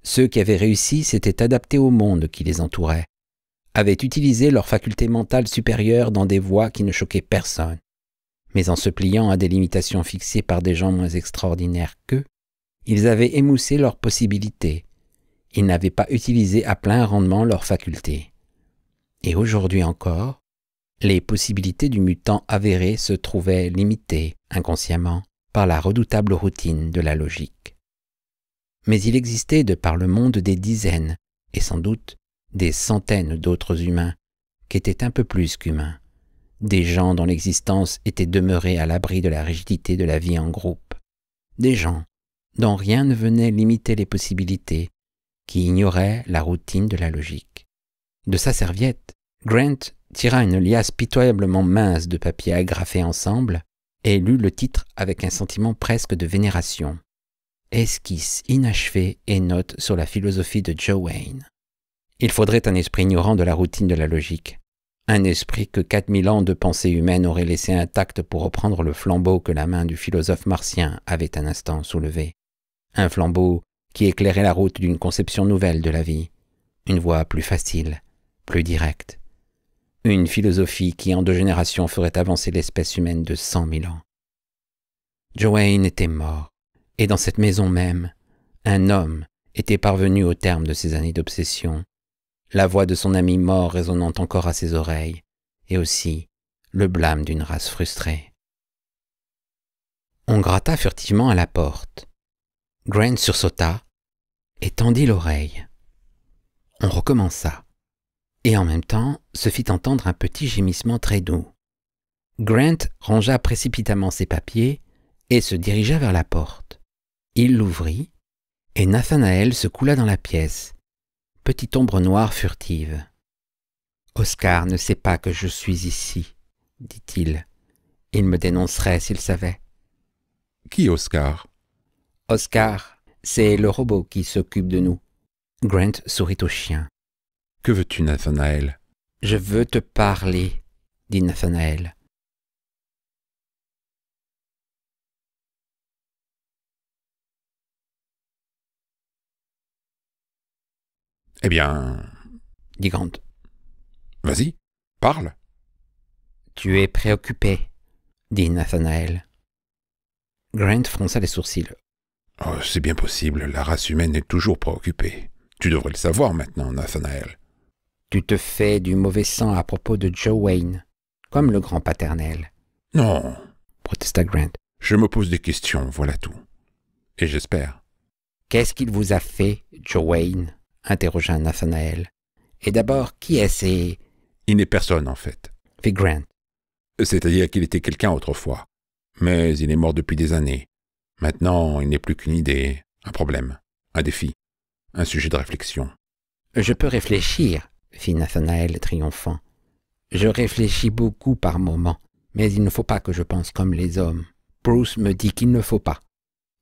A: Ceux qui avaient réussi s'étaient adaptés au monde qui les entourait, avaient utilisé leurs facultés mentales supérieures dans des voies qui ne choquaient personne, mais en se pliant à des limitations fixées par des gens moins extraordinaires qu'eux, ils avaient émoussé leurs possibilités. Ils n'avaient pas utilisé à plein rendement leurs facultés. Et aujourd'hui encore, les possibilités du mutant avéré se trouvaient limitées, inconsciemment, par la redoutable routine de la logique. Mais il existait de par le monde des dizaines, et sans doute des centaines d'autres humains, qui étaient un peu plus qu'humains, des gens dont l'existence était demeurée à l'abri de la rigidité de la vie en groupe, des gens dont rien ne venait limiter les possibilités, qui ignoraient la routine de la logique. De sa serviette, Grant tira une liasse pitoyablement mince de papier agrafé ensemble et lut le titre avec un sentiment presque de vénération. Esquisse inachevée et note sur la philosophie de Joe Wayne. Il faudrait un esprit ignorant de la routine de la logique, un esprit que 4000 ans de pensée humaine auraient laissé intact pour reprendre le flambeau que la main du philosophe martien avait un instant soulevé. Un flambeau qui éclairait la route d'une conception nouvelle de la vie, une voie plus facile, plus directe. Une philosophie qui en 2 générations ferait avancer l'espèce humaine de 100 000 ans. Joanne était mort, et dans cette maison même, un homme était parvenu au terme de ses années d'obsession, la voix de son ami mort résonnant encore à ses oreilles, et aussi le blâme d'une race frustrée. On gratta furtivement à la porte. Grant sursauta et tendit l'oreille. On recommença, et en même temps se fit entendre un petit gémissement très doux. Grant rangea précipitamment ses papiers et se dirigea vers la porte. Il l'ouvrit, et Nathanaël se coula dans la pièce, petite ombre noire furtive. « Oscar ne sait pas que je suis ici, » dit-il. « Il me dénoncerait s'il savait. »
B: Qui Oscar?
A: Oscar, c'est le robot qui s'occupe de nous. Grant sourit au chien.
B: Que veux-tu, Nathanaël?
A: Je veux te parler, dit Nathanaël.
B: Eh bien...
A: dit Grant.
B: Vas-y, parle.
A: Tu es préoccupé, dit Nathanaël. Grant fronça les sourcils.
B: Oh, c'est bien possible, la race humaine est toujours préoccupée. Tu devrais le savoir maintenant, Nathanaël.
A: Tu te fais du mauvais sang à propos de Joanne, comme le grand paternel.
B: Non,
A: protesta Grant.
B: Je me pose des questions, voilà tout. Et j'espère.
A: Qu'est-ce qu'il vous a fait, Joanne? Interrogea Nathanaël. Et d'abord, qui est-ce et...
B: Il n'est personne, en fait.
A: Fit Grant.
B: C'est-à-dire qu'il était quelqu'un autrefois. Mais il est mort depuis des années. Maintenant, il n'est plus qu'une idée, un problème, un défi, un sujet de réflexion.
A: Je peux réfléchir, fit Nathanaël triomphant. Je réfléchis beaucoup par moments, mais il ne faut pas que je pense comme les hommes. Bruce me dit qu'il ne faut pas.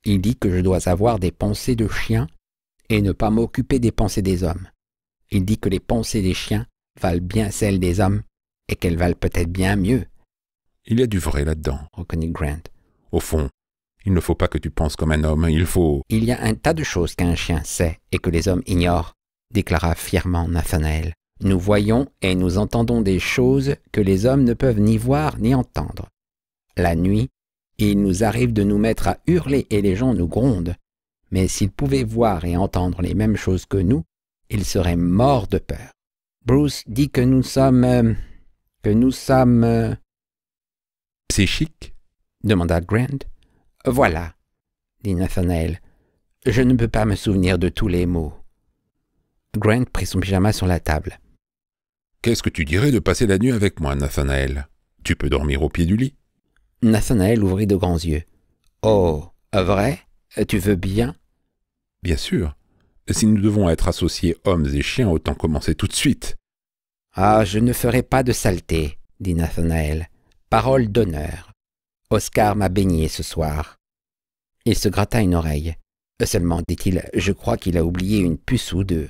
A: Il dit que je dois avoir des pensées de chien et ne pas m'occuper des pensées des hommes. Il dit que les pensées des chiens valent bien celles des hommes et qu'elles valent peut-être bien mieux.
B: Il y a du vrai là-dedans,
A: reconnut Grant.
B: Au fond, il ne faut pas que tu penses comme un homme, il faut...
A: Il y a un tas de choses qu'un chien sait et que les hommes ignorent, déclara fièrement Nathanaël. Nous voyons et nous entendons des choses que les hommes ne peuvent ni voir ni entendre. La nuit, il nous arrive de nous mettre à hurler et les gens nous grondent. Mais s'ils pouvaient voir et entendre les mêmes choses que nous, ils seraient morts de peur. Bruce dit que nous sommes...
B: Psychique?
A: Demanda Grant. Voilà, dit Nathanaël. Je ne peux pas me souvenir de tous les mots. Grant prit son pyjama sur la table.
B: Qu'est-ce que tu dirais de passer la nuit avec moi, Nathanaël? Tu peux dormir au pied du lit?
A: Nathanaël ouvrit de grands yeux. Oh, vrai? Tu veux bien?
B: Bien sûr. Si nous devons être associés hommes et chiens, autant commencer tout de suite.
A: Ah, je ne ferai pas de saleté, dit Nathanaël. Parole d'honneur. Oscar m'a baigné ce soir. Il se gratta une oreille. Seulement, dit-il, je crois qu'il a oublié une puce ou deux.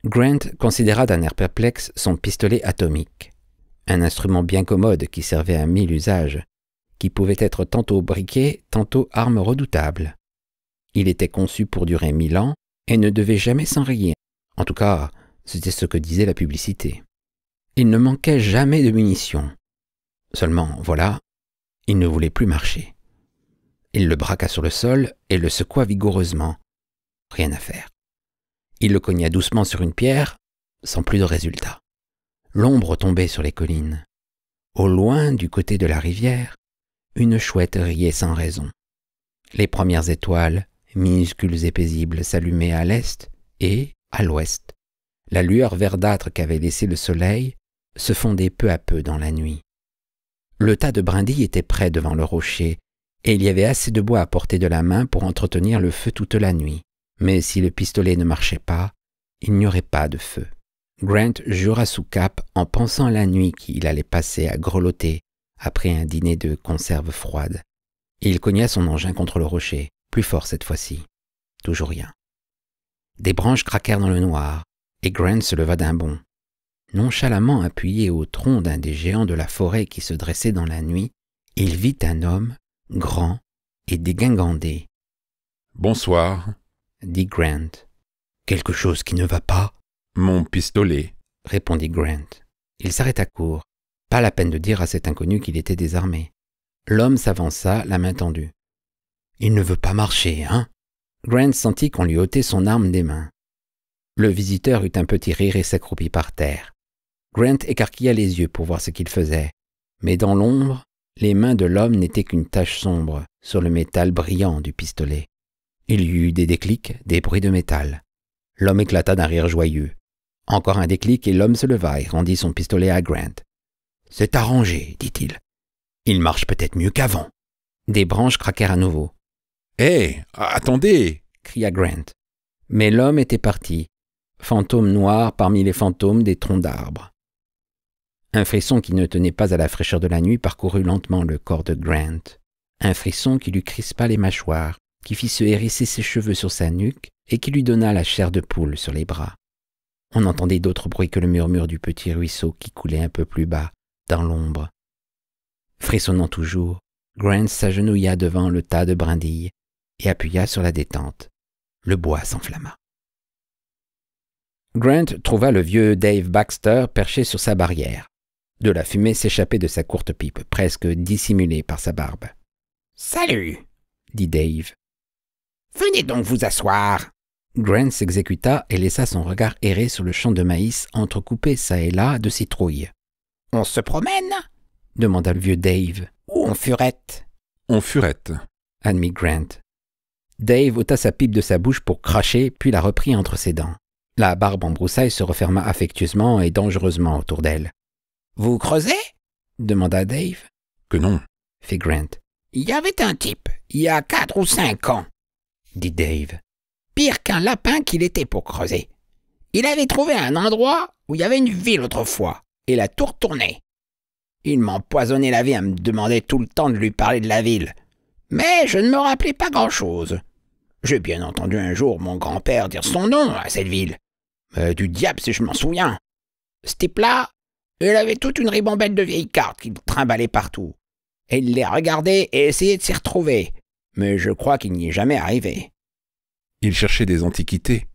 A: Grant considéra d'un air perplexe son pistolet atomique. Un instrument bien commode qui servait à 1000 usages, qui pouvait être tantôt briquet, tantôt arme redoutable. Il était conçu pour durer 1000 ans et ne devait jamais s'enrayer. En tout cas, c'était ce que disait la publicité. Il ne manquait jamais de munitions. Seulement, voilà, il ne voulait plus marcher. Il le braqua sur le sol et le secoua vigoureusement. Rien à faire. Il le cogna doucement sur une pierre, sans plus de résultat. L'ombre tombait sur les collines. Au loin, du côté de la rivière, une chouette riait sans raison. Les premières étoiles, minuscules et paisibles, s'allumaient à l'est et à l'ouest. La lueur verdâtre qu'avait laissée le soleil se fondait peu à peu dans la nuit. Le tas de brindilles était près devant le rocher, et il y avait assez de bois à portée de la main pour entretenir le feu toute la nuit. Mais si le pistolet ne marchait pas, il n'y aurait pas de feu. Grant jura sous cape en pensant à la nuit qu'il allait passer à grelotter après un dîner de conserve froide. Et il cogna son engin contre le rocher, plus fort cette fois-ci. Toujours rien. Des branches craquèrent dans le noir, et Grant se leva d'un bond. Nonchalamment appuyé au tronc d'un des géants de la forêt qui se dressait dans la nuit, il vit un homme, grand et dégingandé.
B: « Bonsoir, »
A: dit Grant. « Quelque chose qui ne va pas ?» ?»«
B: Mon pistolet, »
A: répondit Grant. Il s'arrêta court. Pas la peine de dire à cet inconnu qu'il était désarmé. L'homme s'avança, la main tendue. « Il ne veut pas marcher, hein ?» Grant sentit qu'on lui ôtait son arme des mains. Le visiteur eut un petit rire et s'accroupit par terre. Grant écarquilla les yeux pour voir ce qu'il faisait, mais dans l'ombre, les mains de l'homme n'étaient qu'une tache sombre sur le métal brillant du pistolet. Il y eut des déclics, des bruits de métal. L'homme éclata d'un rire joyeux. Encore un déclic et l'homme se leva et rendit son pistolet à Grant. « C'est arrangé, dit-il. Il marche peut-être mieux qu'avant. » Des branches craquèrent à nouveau.
B: « Hé, attendez !»
A: cria Grant. Mais l'homme était parti, fantôme noir parmi les fantômes des troncs d'arbres. Un frisson qui ne tenait pas à la fraîcheur de la nuit parcourut lentement le corps de Grant. Un frisson qui lui crispa les mâchoires, qui fit se hérisser ses cheveux sur sa nuque et qui lui donna la chair de poule sur les bras. On entendait d'autres bruits que le murmure du petit ruisseau qui coulait un peu plus bas, dans l'ombre. Frissonnant toujours, Grant s'agenouilla devant le tas de brindilles et appuya sur la détente. Le bois s'enflamma. Grant trouva le vieux Dave Baxter perché sur sa barrière. De la fumée s'échappait de sa courte pipe, presque dissimulée par sa barbe. « Salut !» dit Dave. « Venez donc vous asseoir !» Grant s'exécuta et laissa son regard errer sur le champ de maïs entrecoupé çà et là de citrouilles. « On se promène ?» demanda le vieux Dave. « Ou on furette ?»«
B: On furette !»
A: admit Grant. Dave ôta sa pipe de sa bouche pour cracher, puis la reprit entre ses dents. La barbe en broussailles se referma affectueusement et dangereusement autour d'elle. « Vous creusez ?» demanda Dave.
B: « Que non !»
A: fit Grant. « Il y avait un type, il y a 4 ou 5 ans, » dit Dave. « Pire qu'un lapin qu'il était pour creuser. Il avait trouvé un endroit où il y avait une ville autrefois, et l'a tout retourné. Il m'empoisonnait la vie à me demander tout le temps de lui parler de la ville. Mais je ne me rappelais pas grand-chose. J'ai bien entendu un jour mon grand-père dire son nom à cette ville. Mais du diable si je m'en souviens. Ce type-là, il avait toute une ribambelle de vieilles cartes qu'il trimballait partout. Et il les regardait et essayait de s'y retrouver. Mais je crois qu'il n'y est jamais arrivé. »
B: « Il cherchait des antiquités, »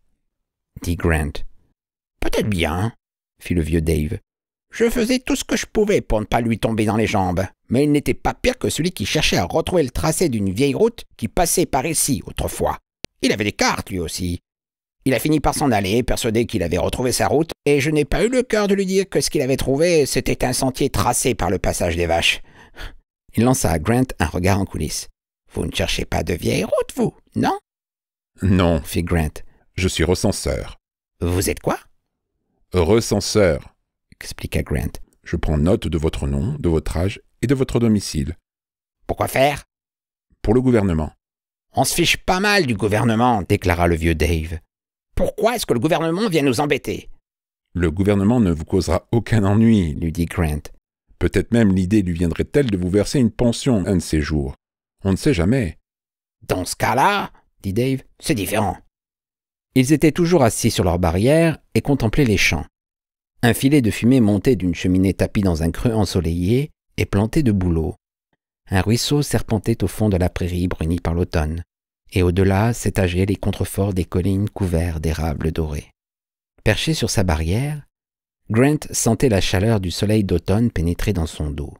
A: dit Grant. « Peut-être bien, » fit le vieux Dave. « Je faisais tout ce que je pouvais pour ne pas lui tomber dans les jambes, mais il n'était pas pire que celui qui cherchait à retrouver le tracé d'une vieille route qui passait par ici autrefois. Il avait des cartes, lui aussi. Il a fini par s'en aller, persuadé qu'il avait retrouvé sa route, et je n'ai pas eu le cœur de lui dire que ce qu'il avait trouvé, c'était un sentier tracé par le passage des vaches. » Il lança à Grant un regard en coulisses. « Vous ne cherchez pas de vieilles routes, vous, non ?»«
B: Non,
A: fit Grant.
B: Je suis recenseur. »«
A: Vous êtes quoi ?»«
B: Recenseur, »
A: expliqua Grant.
B: « Je prends note de votre nom, de votre âge et de votre domicile. »«
A: Pourquoi faire ?»«
B: Pour le gouvernement. »«
A: On se fiche pas mal du gouvernement, » déclara le vieux Dave. « Pourquoi est-ce que le gouvernement vient nous embêter ?»«
B: Le gouvernement ne vous causera aucun ennui, »
A: lui dit Grant.
B: « Peut-être même l'idée lui viendrait-elle de vous verser une pension un de ces jours. On ne sait jamais. »«
A: Dans ce cas-là, » dit Dave, « c'est différent. » Ils étaient toujours assis sur leur barrière et contemplaient les champs. Un filet de fumée montait d'une cheminée tapie dans un creux ensoleillé et planté de bouleaux. Un ruisseau serpentait au fond de la prairie brunie par l'automne, et au-delà s'étageaient les contreforts des collines couverts d'érables dorés. Perché sur sa barrière, Grant sentait la chaleur du soleil d'automne pénétrer dans son dos.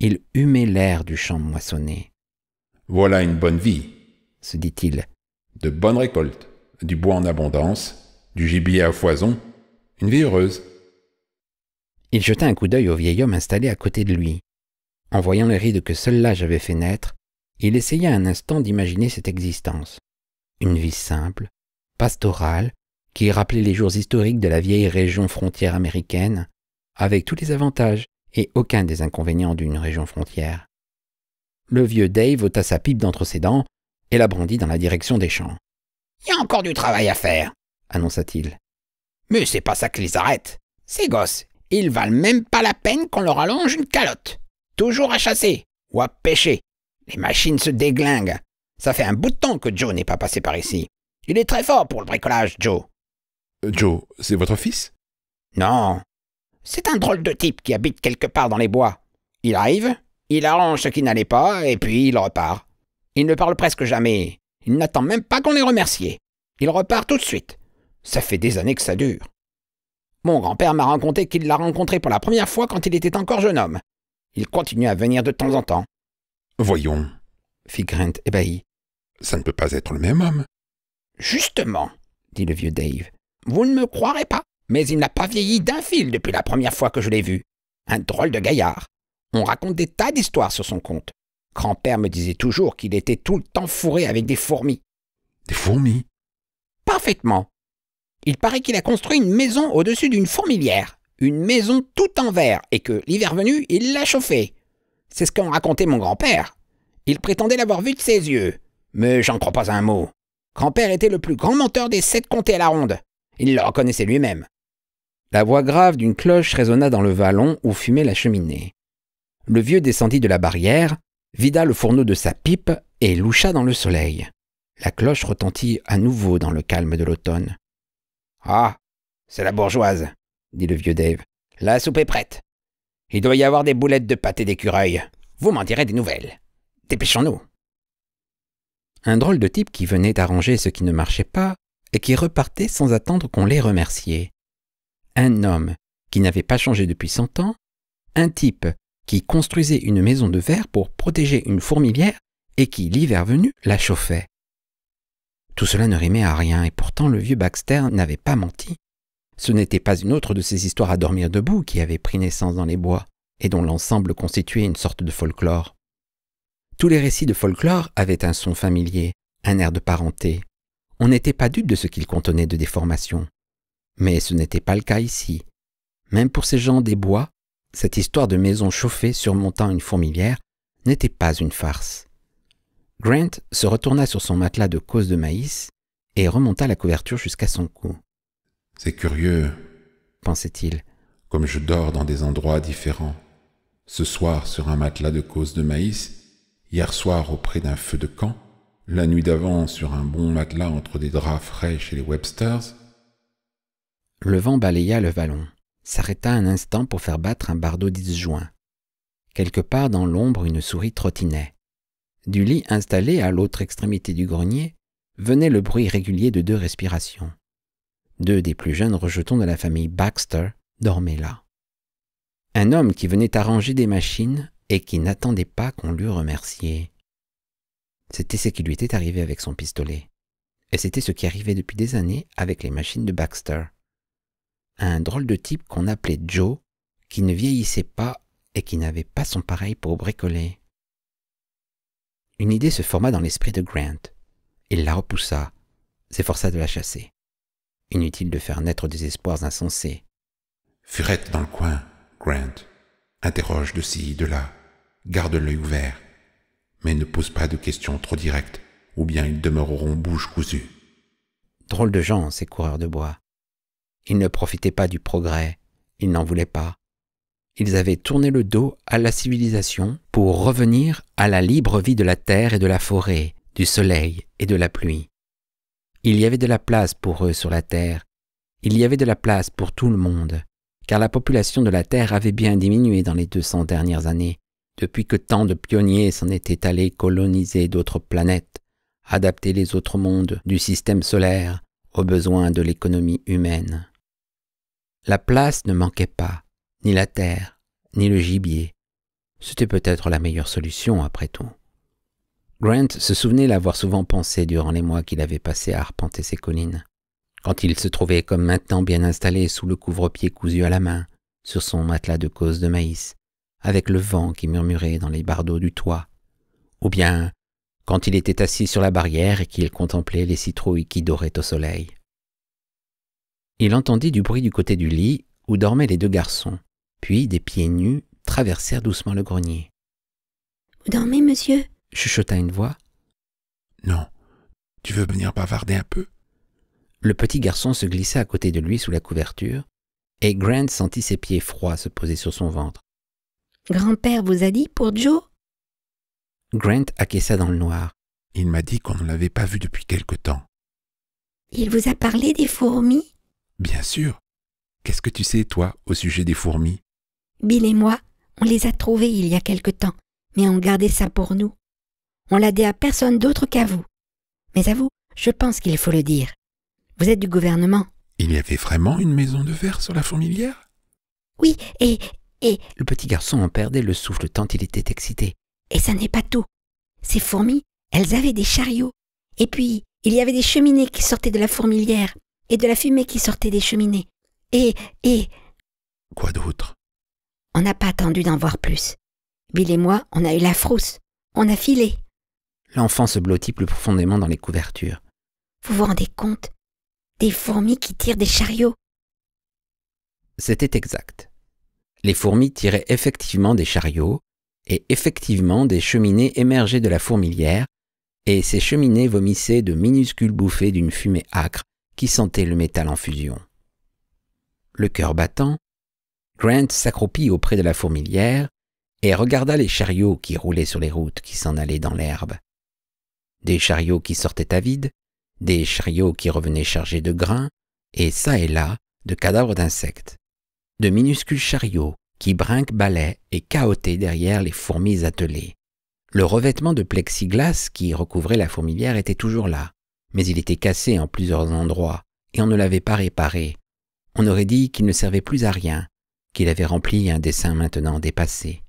A: Il humait l'air du champ moissonné.
B: « Voilà une bonne vie, »
A: se dit-il.
B: « De bonnes récoltes, du bois en abondance, du gibier à foison, une vie heureuse. »
A: Il jeta un coup d'œil au vieil homme installé à côté de lui. En voyant les rides que seul l'âge avait fait naître, il essaya un instant d'imaginer cette existence. Une vie simple, pastorale, qui rappelait les jours historiques de la vieille région frontière américaine, avec tous les avantages et aucun des inconvénients d'une région frontière. Le vieux Dave ôta sa pipe d'entre ses dents et la brandit dans la direction des champs. « Il y a encore du travail à faire, » annonça-t-il. « Mais c'est pas ça qui les arrête. Ces gosses, ils valent même pas la peine qu'on leur allonge une calotte. Toujours à chasser ou à pêcher. Les machines se déglinguent. Ça fait un bout de temps que Joe n'est pas passé par ici. Il est très fort pour le bricolage, Joe. »
B: « Joe, c'est votre fils ?»«
A: Non. C'est un drôle de type qui habite quelque part dans les bois. Il arrive, il arrange ce qui n'allait pas, et puis il repart. Il ne parle presque jamais. Il n'attend même pas qu'on les remercie. Il repart tout de suite. Ça fait des années que ça dure. Mon grand-père m'a raconté qu'il l'a rencontré pour la première fois quand il était encore jeune homme. Il continue à venir de temps en temps.
B: Voyons,
A: fit Grant ébahi.
B: ça ne peut pas être le même homme.
C: Justement, dit le vieux Dave. Vous ne me croirez pas, mais il n'a pas vieilli d'un fil depuis la première fois que je l'ai vu. Un drôle de gaillard. On raconte des tas d'histoires sur son compte. Grand-père me disait toujours qu'il était tout le temps fourré avec des fourmis.
B: Des fourmis?
C: Parfaitement. Il paraît qu'il a construit une maison au-dessus d'une fourmilière. Une maison tout en verre, et que, l'hiver venu, il l'a chauffée. C'est ce qu'en racontait mon grand-père. Il prétendait l'avoir vu de ses yeux. Mais j'en crois pas un mot. Grand-père était le plus grand menteur des 7 comtés à la ronde. Il le reconnaissait lui-même.
A: La voix grave d'une cloche résonna dans le vallon où fumait la cheminée. Le vieux descendit de la barrière, vida le fourneau de sa pipe et loucha dans le soleil. La cloche retentit à nouveau dans le calme de l'automne.
C: « Ah, c'est la bourgeoise, » dit le vieux Dave. « La soupe est prête. Il doit y avoir des boulettes de pâté d'écureuil. Vous m'en direz des nouvelles. Dépêchons-nous. »
A: Un drôle de type qui venait arranger ce qui ne marchait pas et qui repartait sans attendre qu'on l'ait remercié. Un homme qui n'avait pas changé depuis 100 ans, un type qui construisait une maison de verre pour protéger une fourmilière et qui, l'hiver venu, la chauffait. Tout cela ne rimait à rien et pourtant le vieux Baxter n'avait pas menti. Ce n'était pas une autre de ces histoires à dormir debout qui avait pris naissance dans les bois et dont l'ensemble constituait une sorte de folklore. Tous les récits de folklore avaient un son familier, un air de parenté. On n'était pas dupe de ce qu'ils contenaient de déformation. Mais ce n'était pas le cas ici. Même pour ces gens des bois, cette histoire de maison chauffée surmontant une fourmilière n'était pas une farce. Grant se retourna sur son matelas de causse de maïs et remonta la couverture jusqu'à son cou.
B: « C'est curieux,
A: pensait-il.
B: Comme je dors dans des endroits différents. Ce soir sur un matelas de causse de maïs, hier soir auprès d'un feu de camp, la nuit d'avant sur un bon matelas entre des draps frais chez les Websters. »
A: Le vent balaya le vallon, s'arrêta un instant pour faire battre un bardeau disjoint. Quelque part dans l'ombre, une souris trottinait. Du lit installé à l'autre extrémité du grenier, venait le bruit régulier de 2 respirations. 2 des plus jeunes rejetons de la famille Baxter dormaient là. Un homme qui venait arranger des machines et qui n'attendait pas qu'on l'eût remercié. C'était ce qui lui était arrivé avec son pistolet. Et c'était ce qui arrivait depuis des années avec les machines de Baxter. Un drôle de type qu'on appelait Joe, qui ne vieillissait pas et qui n'avait pas son pareil pour bricoler. Une idée se forma dans l'esprit de Grant. Il la repoussa, s'efforça de la chasser. Inutile de faire naître des espoirs insensés.
B: « Furette dans le coin, Grant. Interroge de ci, de là. Garde l'œil ouvert. Mais ne pose pas de questions trop directes, ou bien ils demeureront bouche cousue. »
A: Drôle de gens, ces coureurs de bois. Ils ne profitaient pas du progrès, ils n'en voulaient pas. Ils avaient tourné le dos à la civilisation pour revenir à la libre vie de la terre et de la forêt, du soleil et de la pluie. Il y avait de la place pour eux sur la terre, il y avait de la place pour tout le monde, car la population de la terre avait bien diminué dans les 200 dernières années, depuis que tant de pionniers s'en étaient allés coloniser d'autres planètes, adapter les autres mondes du système solaire aux besoins de l'économie humaine. La place ne manquait pas, ni la terre, ni le gibier. C'était peut-être la meilleure solution après tout. Grant se souvenait l'avoir souvent pensé durant les mois qu'il avait passés à arpenter ces collines, quand il se trouvait comme maintenant bien installé sous le couvre-pied cousu à la main, sur son matelas de causse de maïs, avec le vent qui murmurait dans les bardeaux du toit, ou bien quand il était assis sur la barrière et qu'il contemplait les citrouilles qui doraient au soleil. Il entendit du bruit du côté du lit où dormaient les 2 garçons, puis des pieds nus traversèrent doucement le grenier.
D: « Vous dormez, monsieur ?»
A: chuchota une voix.
B: « Non, tu veux venir bavarder un peu ?»
A: Le petit garçon se glissa à côté de lui sous la couverture, et Grant sentit ses pieds froids se poser sur son ventre.
D: « Grand-père vous a dit pour Joe ?»
A: Grant acquiesça dans le noir.
B: « Il m'a dit qu'on ne l'avait pas vu depuis quelque temps. »«
D: Il vous a parlé des fourmis ?»«
B: Bien sûr. Qu'est-ce que tu sais, toi, au sujet des fourmis ?»«
D: Bill et moi, on les a trouvées il y a quelque temps, mais on gardait ça pour nous. On l'a dit à personne d'autre qu'à vous. Mais à vous, je pense qu'il faut le dire. Vous êtes du gouvernement. »
B: « Il y avait vraiment une maison de verre sur la fourmilière ?»«
D: Oui, et... »
A: Le petit garçon en perdait le souffle tant il était excité.
D: Et ça n'est pas tout. Ces fourmis, elles avaient des chariots. Et puis, il y avait des cheminées qui sortaient de la fourmilière et de la fumée qui sortait des cheminées. Et...
B: Quoi d'autre?
D: On n'a pas attendu d'en voir plus. Bill et moi, on a eu la frousse. On a filé.
A: L'enfant se blottit plus profondément dans les couvertures.
D: Vous vous rendez compte? Des fourmis qui tirent des chariots.
A: C'était exact. Les fourmis tiraient effectivement des chariots, et effectivement des cheminées émergeaient de la fourmilière, et ces cheminées vomissaient de minuscules bouffées d'une fumée âcre qui sentait le métal en fusion. Le cœur battant, Grant s'accroupit auprès de la fourmilière et regarda les chariots qui roulaient sur les routes qui s'en allaient dans l'herbe. Des chariots qui sortaient à vide, des chariots qui revenaient chargés de grains, et çà et là de cadavres d'insectes. De minuscules chariots qui brinque-ballaient et cahotaient derrière les fourmis attelées. Le revêtement de plexiglas qui recouvrait la fourmilière était toujours là, mais il était cassé en plusieurs endroits et on ne l'avait pas réparé. On aurait dit qu'il ne servait plus à rien, qu'il avait rempli un dessein maintenant dépassé.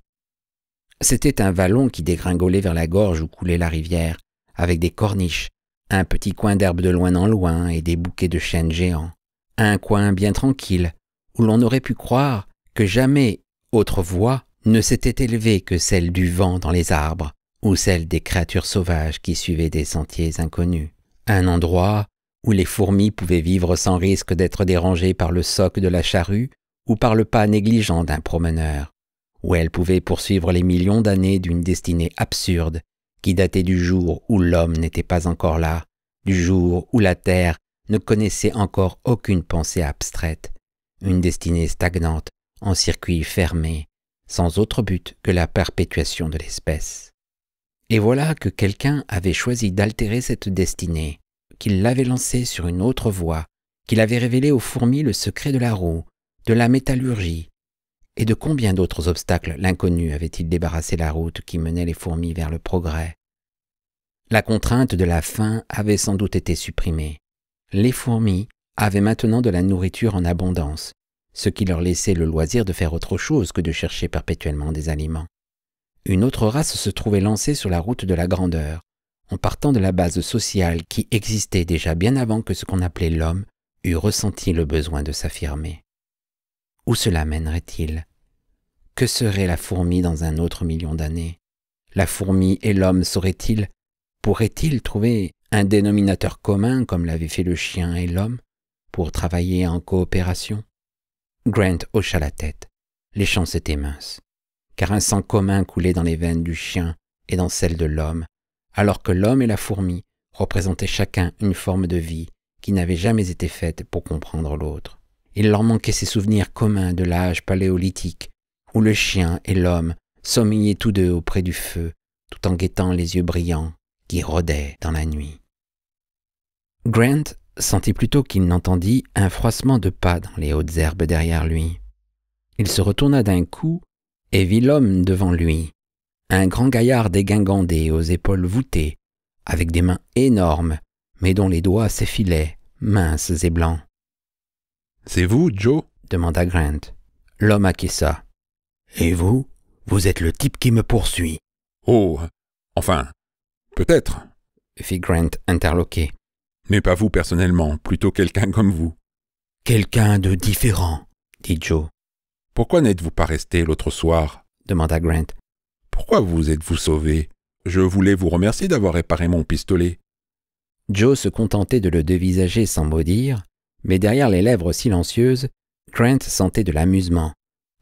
A: C'était un vallon qui dégringolait vers la gorge où coulait la rivière, avec des corniches, un petit coin d'herbe de loin en loin et des bouquets de chênes géants, un coin bien tranquille où l'on aurait pu croire que jamais autre voix ne s'était élevée que celle du vent dans les arbres ou celle des créatures sauvages qui suivaient des sentiers inconnus. Un endroit où les fourmis pouvaient vivre sans risque d'être dérangées par le soc de la charrue ou par le pas négligent d'un promeneur, où elles pouvaient poursuivre les millions d'années d'une destinée absurde qui datait du jour où l'homme n'était pas encore là, du jour où la terre ne connaissait encore aucune pensée abstraite, une destinée stagnante en circuit fermé, sans autre but que la perpétuation de l'espèce. Et voilà que quelqu'un avait choisi d'altérer cette destinée, qu'il l'avait lancée sur une autre voie, qu'il avait révélé aux fourmis le secret de la roue, de la métallurgie. Et de combien d'autres obstacles l'inconnu avait-il débarrassé la route qui menait les fourmis vers le progrès? La contrainte de la faim avait sans doute été supprimée. Les fourmis avaient maintenant de la nourriture en abondance, ce qui leur laissait le loisir de faire autre chose que de chercher perpétuellement des aliments. Une autre race se trouvait lancée sur la route de la grandeur, en partant de la base sociale qui existait déjà bien avant que ce qu'on appelait l'homme eût ressenti le besoin de s'affirmer. Où cela mènerait-il? Que serait la fourmi dans un autre million d'années? La fourmi et l'homme sauraient-ils, pourraient-ils trouver un dénominateur commun comme l'avaient fait le chien et l'homme, pour travailler en coopération? Grant hocha la tête. Les chances étaient minces, car un sang commun coulait dans les veines du chien et dans celles de l'homme, alors que l'homme et la fourmi représentaient chacun une forme de vie qui n'avait jamais été faite pour comprendre l'autre. Il leur manquait ces souvenirs communs de l'âge paléolithique, où le chien et l'homme sommeillaient tous deux auprès du feu, tout en guettant les yeux brillants qui rôdaient dans la nuit. Grant sentit plutôt qu'il n'entendit un froissement de pas dans les hautes herbes derrière lui. Il se retourna d'un coup et vit l'homme devant lui, un grand gaillard dégingandé aux épaules voûtées, avec des mains énormes, mais dont les doigts s'effilaient, minces et blancs.
B: « C'est vous, Joe ?»
A: demanda Grant. L'homme acquiesça. « Et vous? Vous êtes le type qui me poursuit. »«
B: Oh, enfin, peut-être, »
A: fit Grant interloqué.
B: « mais pas vous personnellement, plutôt quelqu'un comme vous. »«
A: Quelqu'un de différent, » dit Joe.
B: « Pourquoi n'êtes-vous pas resté l'autre soir ?»
A: demanda Grant.
B: « Pourquoi vous êtes-vous sauvé? Je voulais vous remercier d'avoir réparé mon pistolet. »
A: Joe se contentait de le dévisager sans mot dire, mais derrière les lèvres silencieuses, Grant sentait de l'amusement,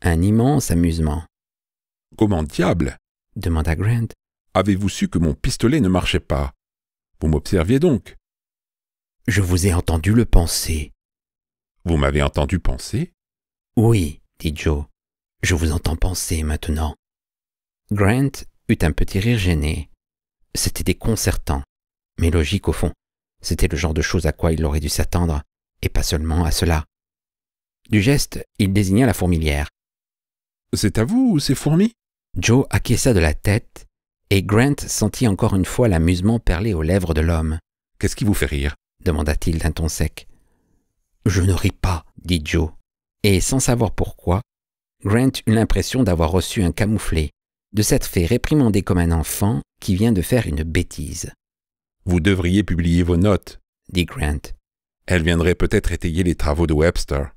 A: un immense amusement.
B: « Comment diable, »
A: demanda Grant,
B: « avez-vous su que mon pistolet ne marchait pas? Vous m'observiez donc. »«
A: Je vous ai entendu le penser. »«
B: Vous m'avez entendu penser? » »«
A: Oui, dit Joe, je vous entends penser maintenant. » Grant eut un petit rire gêné. C'était déconcertant, mais logique au fond. C'était le genre de chose à quoi il aurait dû s'attendre, et pas seulement à cela. Du geste, il désigna la fourmilière.
B: « C'est à vous, ces fourmis ?»
A: Joe acquiesça de la tête, et Grant sentit encore une fois l'amusement perler aux lèvres de l'homme.
B: « Qu'est-ce qui vous fait rire ?»
A: demanda-t-il d'un ton sec. « Je ne ris pas, dit Joe, et sans savoir pourquoi, Grant eut l'impression d'avoir reçu un camouflet, de s'être fait réprimander comme un enfant qui vient de faire une bêtise.
B: « Vous devriez publier vos notes, »
A: dit Grant.
B: « Elles viendraient peut-être étayer les travaux de Webster. »«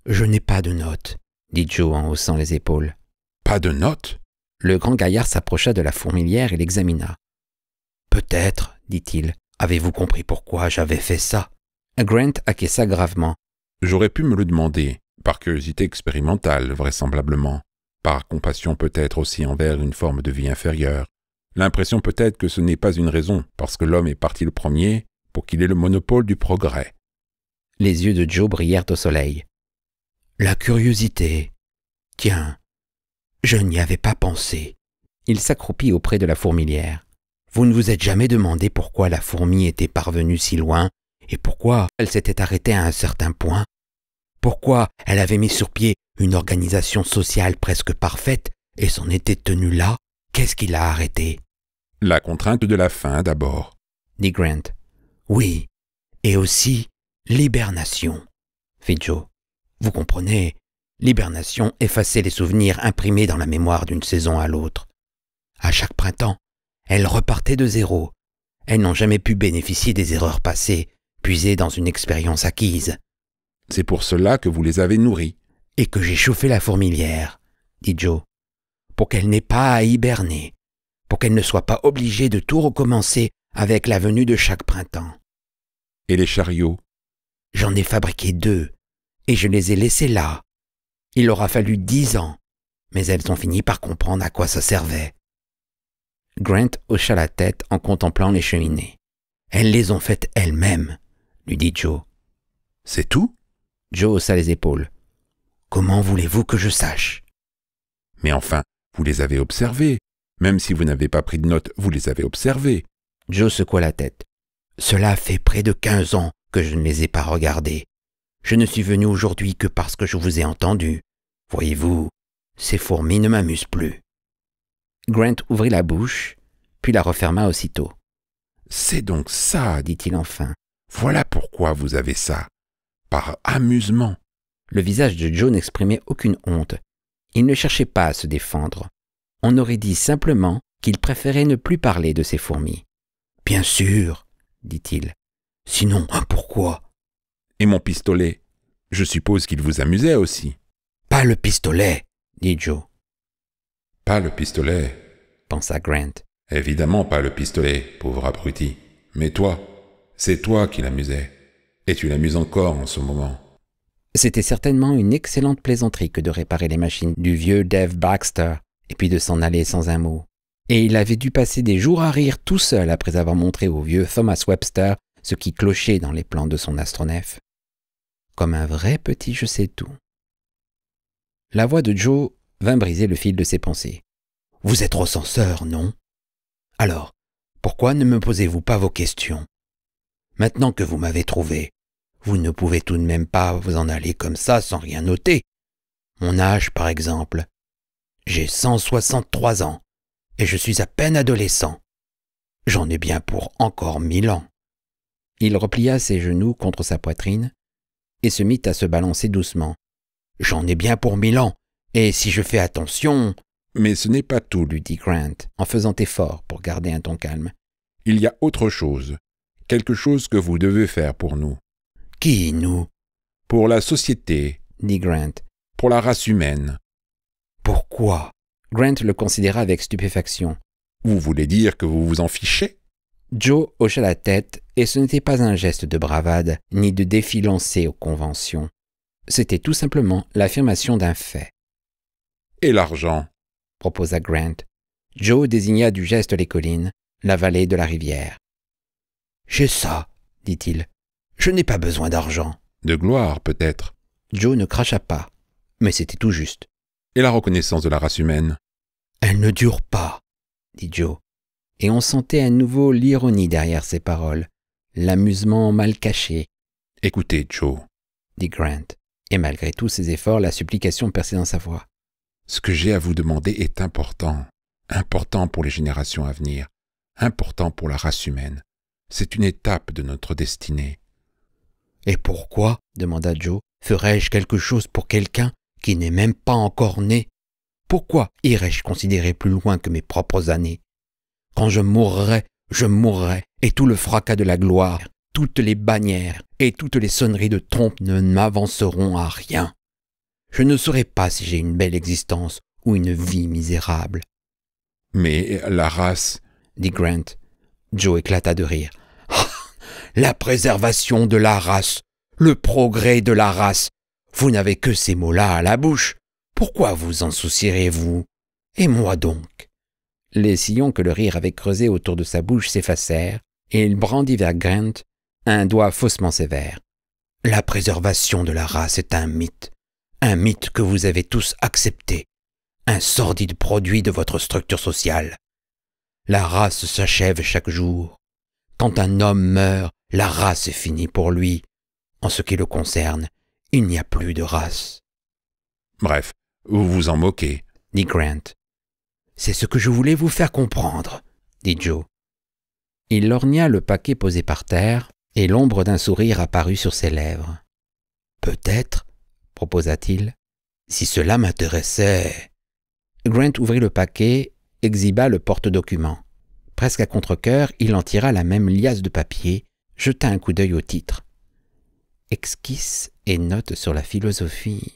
A: Je n'ai pas de notes, dit Joe en haussant les épaules.
B: Pas de notes ?»
A: Le grand gaillard s'approcha de la fourmilière et l'examina. « Peut-être, dit-il, avez-vous compris pourquoi j'avais fait ça ?» Grant acquiesça gravement.
B: « J'aurais pu me le demander, par curiosité expérimentale, vraisemblablement, par compassion peut-être aussi envers une forme de vie inférieure. L'impression peut-être que ce n'est pas une raison, parce que l'homme est parti le premier, pour qu'il ait le monopole du progrès. »
A: Les yeux de Joe brillèrent au soleil. « La curiosité. Tiens, je n'y avais pas pensé. » Il s'accroupit auprès de la fourmilière. « Vous ne vous êtes jamais demandé pourquoi la fourmi était parvenue si loin et pourquoi elle s'était arrêtée à un certain point? Pourquoi elle avait mis sur pied une organisation sociale presque parfaite et s'en était tenue là? Qu'est-ce qui l'a arrêtée? »
B: « La contrainte de la faim d'abord, »
A: dit Grant. « Oui, et aussi l'hibernation, » fit Joe. « Vous comprenez, l'hibernation effaçait les souvenirs imprimés dans la mémoire d'une saison à l'autre. À chaque printemps, elles repartaient de zéro. Elles n'ont jamais pu bénéficier des erreurs passées, puisées dans une expérience acquise. »«
B: C'est pour cela que vous les avez nourries. »«
A: Et que j'ai chauffé la fourmilière, » dit Joe, « pour qu'elle n'ait pas à hiberner, pour qu'elle ne soit pas obligée de tout recommencer avec la venue de chaque printemps. » »«
B: Et les chariots ?»«
A: J'en ai fabriqué 2, et je les ai laissés là. Il aura fallu 10 ans, mais elles ont fini par comprendre à quoi ça servait. » Grant hocha la tête en contemplant les cheminées. « Elles les ont faites elles-mêmes, » lui dit Joe.
B: « C'est tout ?»
A: Joe haussa les épaules. « Comment voulez-vous que je sache ?»«
B: Mais enfin, vous les avez observées. Même si vous n'avez pas pris de notes, vous les avez observées. »
A: Joe secoua la tête. « Cela fait près de 15 ans que je ne les ai pas regardées. Je ne suis venu aujourd'hui que parce que je vous ai entendu. Voyez-vous, ces fourmis ne m'amusent plus. » Grant ouvrit la bouche, puis la referma aussitôt.
B: « C'est donc ça, dit-il enfin. Voilà pourquoi vous avez ça. Par amusement. »
A: Le visage de Joe n'exprimait aucune honte. Il ne cherchait pas à se défendre. On aurait dit simplement qu'il préférait ne plus parler de ces fourmis. « Bien sûr, dit-il. Sinon, pourquoi ?»«
B: Et mon pistolet? Je suppose qu'il vous amusait aussi. »«
A: Pas le pistolet, dit Joe. »«
B: Pas le pistolet,
A: pensa Grant. »«
B: Évidemment pas le pistolet, pauvre abruti. Mais toi, c'est toi qui l'amusais. Et tu l'amuses encore en ce moment. »
A: C'était certainement une excellente plaisanterie que de réparer les machines du vieux Dave Baxter et puis de s'en aller sans un mot. Et il avait dû passer des jours à rire tout seul après avoir montré au vieux Thomas Webster ce qui clochait dans les plans de son astronef. Comme un vrai petit je-sais-tout. La voix de Joe vint briser le fil de ses pensées. « Vous êtes recenseur, non? Alors, pourquoi ne me posez-vous pas vos questions? Maintenant que vous m'avez trouvé, vous ne pouvez tout de même pas vous en aller comme ça sans rien noter. Mon âge, par exemple. J'ai 163 ans et je suis à peine adolescent. J'en ai bien pour encore 1000 ans. » Il replia ses genoux contre sa poitrine et se mit à se balancer doucement. « J'en ai bien pour 1000 ans, et si je fais attention… »
B: « Mais ce n'est pas tout, »
A: lui dit Grant, en faisant effort pour garder un ton calme.
B: « Il y a autre chose, quelque chose que vous devez faire pour nous. »«
A: Qui, nous ?»«
B: Pour la société, »
A: dit Grant.
B: « Pour la race humaine. »«
A: Pourquoi ?» Grant le considéra avec stupéfaction.
B: « Vous voulez dire que vous vous en fichez ?»
A: Joe hocha la tête, et ce n'était pas un geste de bravade, ni de défi lancé aux conventions. C'était tout simplement l'affirmation d'un fait.
B: « Et l'argent ?»
A: proposa Grant. Joe désigna du geste les collines, la vallée de la rivière. « J'ai ça, dit-il. Je n'ai pas besoin d'argent. »
B: De gloire, peut-être.
A: Joe ne cracha pas, mais c'était tout juste.
B: « Et la reconnaissance de la race humaine ?»«
A: Elle ne dure pas, dit Joe. Et on sentait à nouveau l'ironie derrière ses paroles, l'amusement mal caché.
B: « Écoutez, Joe,
A: dit Grant, et malgré tous ses efforts, la supplication perçait dans sa voix.
B: Ce que j'ai à vous demander est important, important pour les générations à venir, important pour la race humaine. C'est une étape de notre destinée. »«
A: Et pourquoi, demanda Joe, ferais-je quelque chose pour quelqu'un qui n'est même pas encore né ? Pourquoi irais-je considérer plus loin que mes propres années? Quand je mourrai, et tout le fracas de la gloire, toutes les bannières et toutes les sonneries de trompe ne m'avanceront à rien. Je ne saurais pas si j'ai une belle existence ou une vie misérable. »
B: « Mais la race... »
A: dit Grant. Joe éclata de rire. « La préservation de la race, le progrès de la race. Vous n'avez que ces mots-là à la bouche. Pourquoi vous en soucierez-vous? Et moi donc ?» Les sillons que le rire avait creusés autour de sa bouche s'effacèrent, et il brandit vers Grant un doigt faussement sévère. « La préservation de la race est un mythe que vous avez tous accepté, un sordide produit de votre structure sociale. La race s'achève chaque jour. Quand un homme meurt, la race est finie pour lui. En ce qui le concerne, il n'y a plus de race. »
B: « Bref, vous vous en moquez, »
A: dit Grant. « C'est ce que je voulais vous faire comprendre, » dit Joe. Il lorgna le paquet posé par terre, et l'ombre d'un sourire apparut sur ses lèvres. « Peut-être, » proposa-t-il, « si cela m'intéressait. » Grant ouvrit le paquet, exhiba le porte-document. Presque à contre-cœur, il en tira la même liasse de papier, jeta un coup d'œil au titre. « Esquisses et notes sur la philosophie. »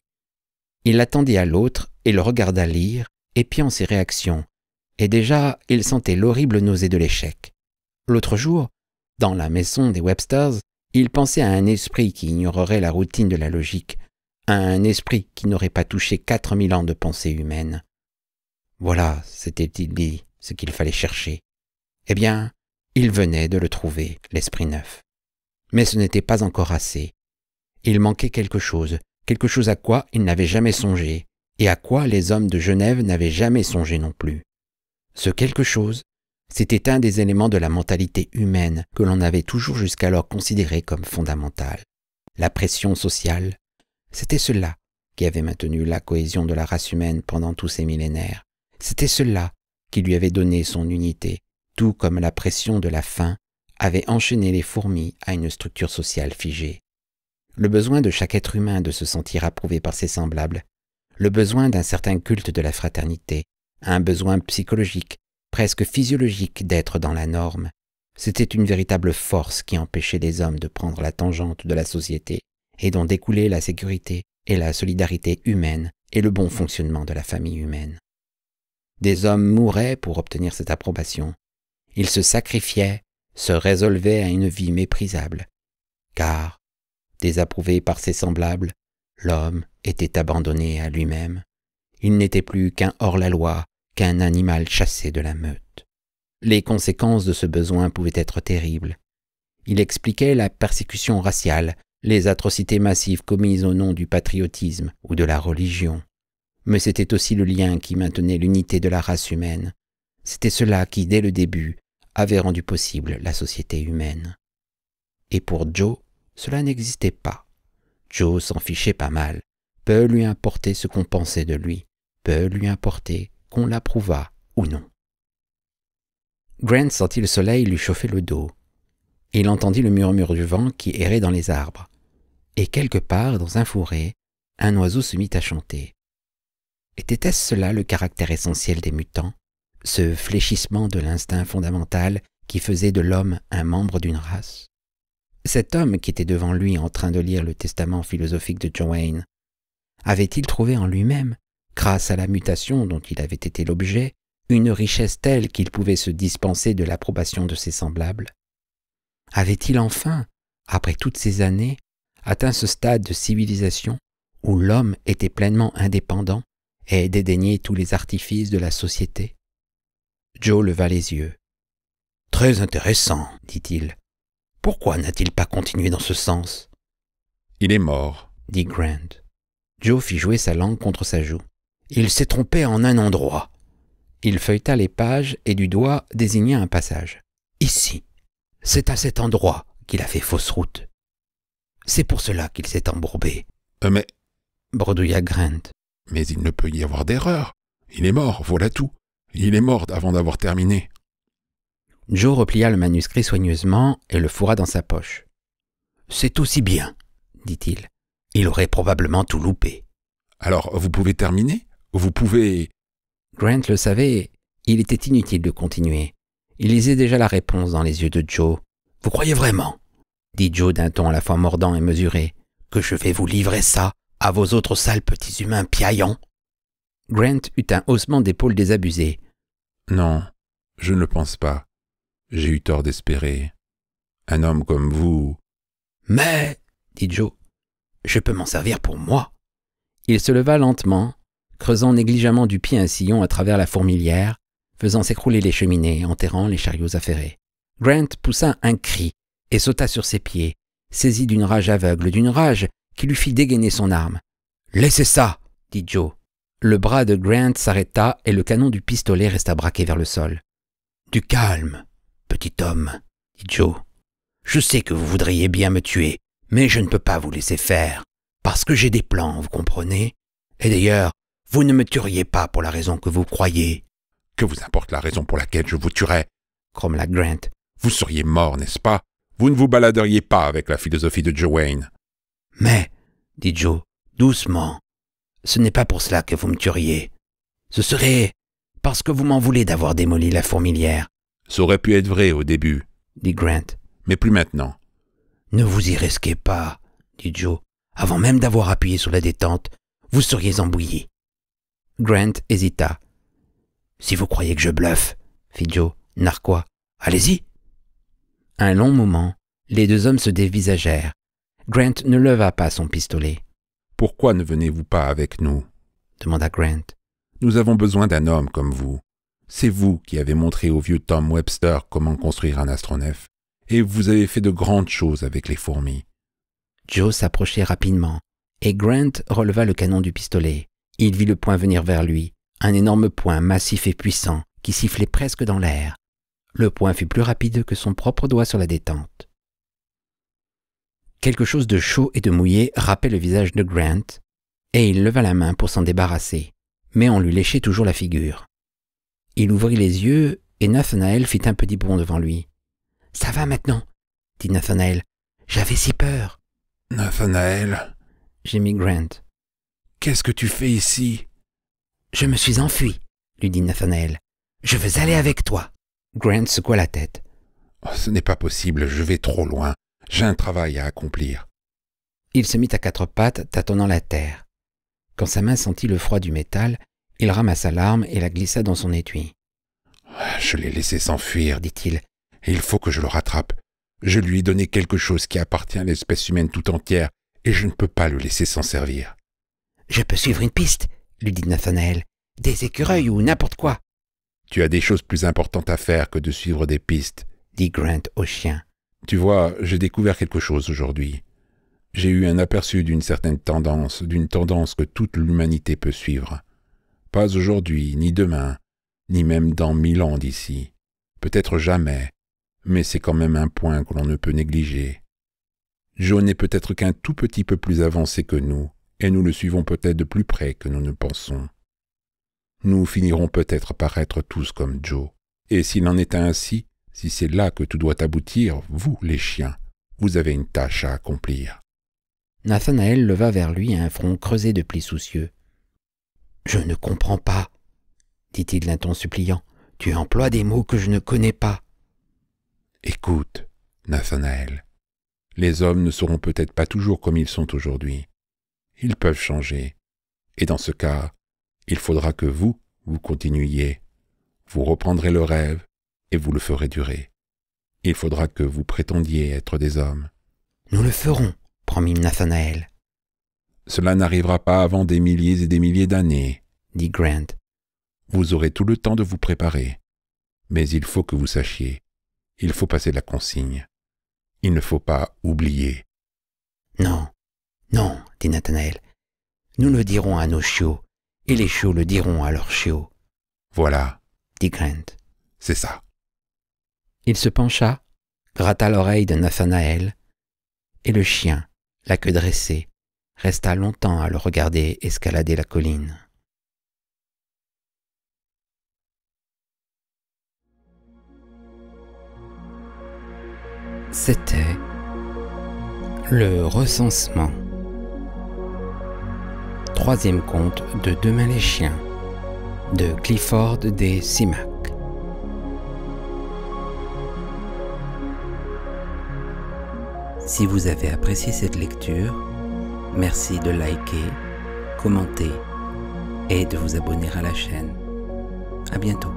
A: Il l'attendit à l'autre et le regarda lire, épiant ses réactions, et déjà il sentait l'horrible nausée de l'échec. L'autre jour, dans la maison des Websters, il pensait à un esprit qui ignorerait la routine de la logique, à un esprit qui n'aurait pas touché 4000 ans de pensée humaine. Voilà, s'était-il dit, ce qu'il fallait chercher. Eh bien, il venait de le trouver, l'esprit neuf. Mais ce n'était pas encore assez. Il manquait quelque chose à quoi il n'avait jamais songé, et à quoi les hommes de Genève n'avaient jamais songé non plus. Ce quelque chose, c'était un des éléments de la mentalité humaine que l'on avait toujours jusqu'alors considéré comme fondamental. La pression sociale, c'était cela qui avait maintenu la cohésion de la race humaine pendant tous ces millénaires. C'était cela qui lui avait donné son unité, tout comme la pression de la faim avait enchaîné les fourmis à une structure sociale figée. Le besoin de chaque être humain de se sentir approuvé par ses semblables, le besoin d'un certain culte de la fraternité, un besoin psychologique, presque physiologique d'être dans la norme, c'était une véritable force qui empêchait les hommes de prendre la tangente de la société et dont découlaient la sécurité et la solidarité humaine et le bon fonctionnement de la famille humaine. Des hommes mouraient pour obtenir cette approbation. Ils se sacrifiaient, se résolvaient à une vie méprisable, car, désapprouvé par ses semblables, l'homme était abandonné à lui-même. Il n'était plus qu'un hors-la-loi, qu'un animal chassé de la meute. Les conséquences de ce besoin pouvaient être terribles. Il expliquait la persécution raciale, les atrocités massives commises au nom du patriotisme ou de la religion. Mais c'était aussi le lien qui maintenait l'unité de la race humaine. C'était cela qui, dès le début, avait rendu possible la société humaine. Et pour Joe, cela n'existait pas. Joe s'en fichait pas mal. Peu lui importait ce qu'on pensait de lui. Peu lui importait qu'on l'approuvât ou non. Grant sentit le soleil lui chauffer le dos. Il entendit le murmure du vent qui errait dans les arbres. Et quelque part, dans un fourré, un oiseau se mit à chanter. Était-ce cela le caractère essentiel des mutants, ce fléchissement de l'instinct fondamental qui faisait de l'homme un membre d'une race? Cet homme qui était devant lui en train de lire le testament philosophique de John Wayne, avait-il trouvé en lui-même, grâce à la mutation dont il avait été l'objet, une richesse telle qu'il pouvait se dispenser de l'approbation de ses semblables? Avait-il enfin, après toutes ces années, atteint ce stade de civilisation où l'homme était pleinement indépendant et dédaignait tous les artifices de la société? Joe leva les yeux. « Très intéressant, dit-il. Pourquoi n'a-t-il pas continué dans ce sens? »«
B: Il est mort,
A: dit Grant. Joe fit jouer sa langue contre sa joue. « Il s'est trompé en un endroit. » Il feuilleta les pages et du doigt désigna un passage. « Ici. C'est à cet endroit qu'il a fait fausse route. C'est pour cela qu'il s'est embourbé. »
B: Mais...
A: bredouilla Grant.
B: « Mais il ne peut y avoir d'erreur. Il est mort, voilà tout. Il est mort avant d'avoir terminé. »
A: Joe replia le manuscrit soigneusement et le fourra dans sa poche. « C'est aussi bien, dit-il. Il aurait probablement tout loupé. »«
B: Alors, vous pouvez terminer? Vous pouvez...
A: Grant le savait, il était inutile de continuer. Il lisait déjà la réponse dans les yeux de Joe. « Vous croyez vraiment, » dit Joe d'un ton à la fois mordant et mesuré, « que je vais vous livrer ça à vos autres sales petits humains piaillants ?» Grant eut un haussement d'épaule désabusé.
B: « Non, je ne le pense pas. J'ai eu tort d'espérer. Un homme comme vous... »
A: « Mais, » dit Joe, « je peux m'en servir pour moi. » Il se leva lentement, creusant négligemment du pied un sillon à travers la fourmilière, faisant s'écrouler les cheminées, enterrant les chariots affairés. Grant poussa un cri et sauta sur ses pieds, saisi d'une rage aveugle, d'une rage qui lui fit dégainer son arme. « Laissez ça !» dit Joe. Le bras de Grant s'arrêta et le canon du pistolet resta braqué vers le sol. « Du calme, petit homme, » dit Joe. « Je sais que vous voudriez bien me tuer, mais je ne peux pas vous laisser faire, parce que j'ai des plans, vous comprenez? Et d'ailleurs, vous ne me tueriez pas pour la raison que vous croyez. »«
B: Que vous importe la raison pour laquelle je vous tuerais ?»
A: grommela Grant.
B: « Vous seriez mort, n'est-ce pas? Vous ne vous baladeriez pas avec la philosophie de Joe Wayne. »«
A: Mais, » dit Joe, doucement, « ce n'est pas pour cela que vous me tueriez. Ce serait parce que vous m'en voulez d'avoir démoli la fourmilière. »«
B: Ça aurait pu être vrai au début, »
A: dit Grant.
B: « mais plus maintenant. »«
A: Ne vous y risquez pas, » dit Joe. « Avant même d'avoir appuyé sur la détente, vous seriez embouilli. » Grant hésita. « Si vous croyez que je bluffe, » fit Joe, narquois, « allez-y. » Un long moment, les deux hommes se dévisagèrent. Grant ne leva pas son pistolet.
B: « Pourquoi ne venez-vous pas avec nous ?»
A: demanda Grant.
B: « Nous avons besoin d'un homme comme vous. C'est vous qui avez montré au vieux Tom Webster comment construire un astronef, et vous avez fait de grandes choses avec les fourmis. »
A: Joe s'approchait rapidement, et Grant releva le canon du pistolet. Il vit le poing venir vers lui, un énorme poing massif et puissant qui sifflait presque dans l'air. Le poing fut plus rapide que son propre doigt sur la détente. Quelque chose de chaud et de mouillé râpait le visage de Grant, et il leva la main pour s'en débarrasser, mais on lui léchait toujours la figure. Il ouvrit les yeux, et Nathanaël fit un petit bond devant lui. « Ça va maintenant » dit Nathanaël. « J'avais si peur. »
B: « Nathanaël, »
A: gémit Grant.
B: « Qu'est-ce que tu fais ici ?»«
A: Je me suis enfui, » lui dit Nathanaël. « Je veux aller avec toi. » Grant secoua la tête.
B: Oh, « Ce n'est pas possible, je vais trop loin. J'ai un travail à accomplir. »
A: Il se mit à quatre pattes, tâtonnant la terre. Quand sa main sentit le froid du métal, il ramassa l'arme et la glissa dans son étui.
B: « Je l'ai laissé s'enfuir, dit-il, et il faut que je le rattrape. Je lui ai donné quelque chose qui appartient à l'espèce humaine tout entière, et je ne peux pas le laisser s'en servir. »«
A: Je peux suivre une piste, » lui dit Nathanaël. « Des écureuils ou n'importe quoi. »«
B: Tu as des choses plus importantes à faire que de suivre des pistes, »
A: dit Grant au chien.
B: « Tu vois, j'ai découvert quelque chose aujourd'hui. J'ai eu un aperçu d'une certaine tendance, d'une tendance que toute l'humanité peut suivre. Pas aujourd'hui, ni demain, ni même dans 1000 ans d'ici. Peut-être jamais, mais c'est quand même un point que l'on ne peut négliger. Joe n'est peut-être qu'un tout petit peu plus avancé que nous, et nous le suivons peut-être de plus près que nous ne pensons. Nous finirons peut-être par être tous comme Joe. Et s'il en est ainsi, si c'est là que tout doit aboutir, vous, les chiens, vous avez une tâche à accomplir. »
A: Nathanaël leva vers lui un front creusé de plis soucieux. « Je ne comprends pas, » dit-il d'un ton suppliant. « Tu emploies des mots que je ne connais pas. »
B: « Écoute, Nathanaël, les hommes ne seront peut-être pas toujours comme ils sont aujourd'hui. Ils peuvent changer, et dans ce cas, il faudra que vous continuiez. Vous reprendrez le rêve, et vous le ferez durer. Il faudra que vous prétendiez être des hommes. »«
A: Nous le ferons, » promit Nathanaël.
B: « Cela n'arrivera pas avant des milliers et des milliers d'années, »
A: dit Grant.
B: « Vous aurez tout le temps de vous préparer. Mais il faut que vous sachiez. Il faut passer la consigne. Il ne faut pas oublier. »«
A: Non, non, dit Nathanaël. Nous le dirons à nos chiots, et les chiots le diront à leurs chiots. »«
B: Voilà,
A: dit Grant.
B: C'est ça. »
A: Il se pencha, gratta l'oreille de Nathanaël, et le chien, la queue dressée, resta longtemps à le regarder escalader la colline. C'était le recensement. 3e conte de Demain les chiens, de Clifford D. Simak. Si vous avez apprécié cette lecture, merci de liker, commenter et de vous abonner à la chaîne. À bientôt.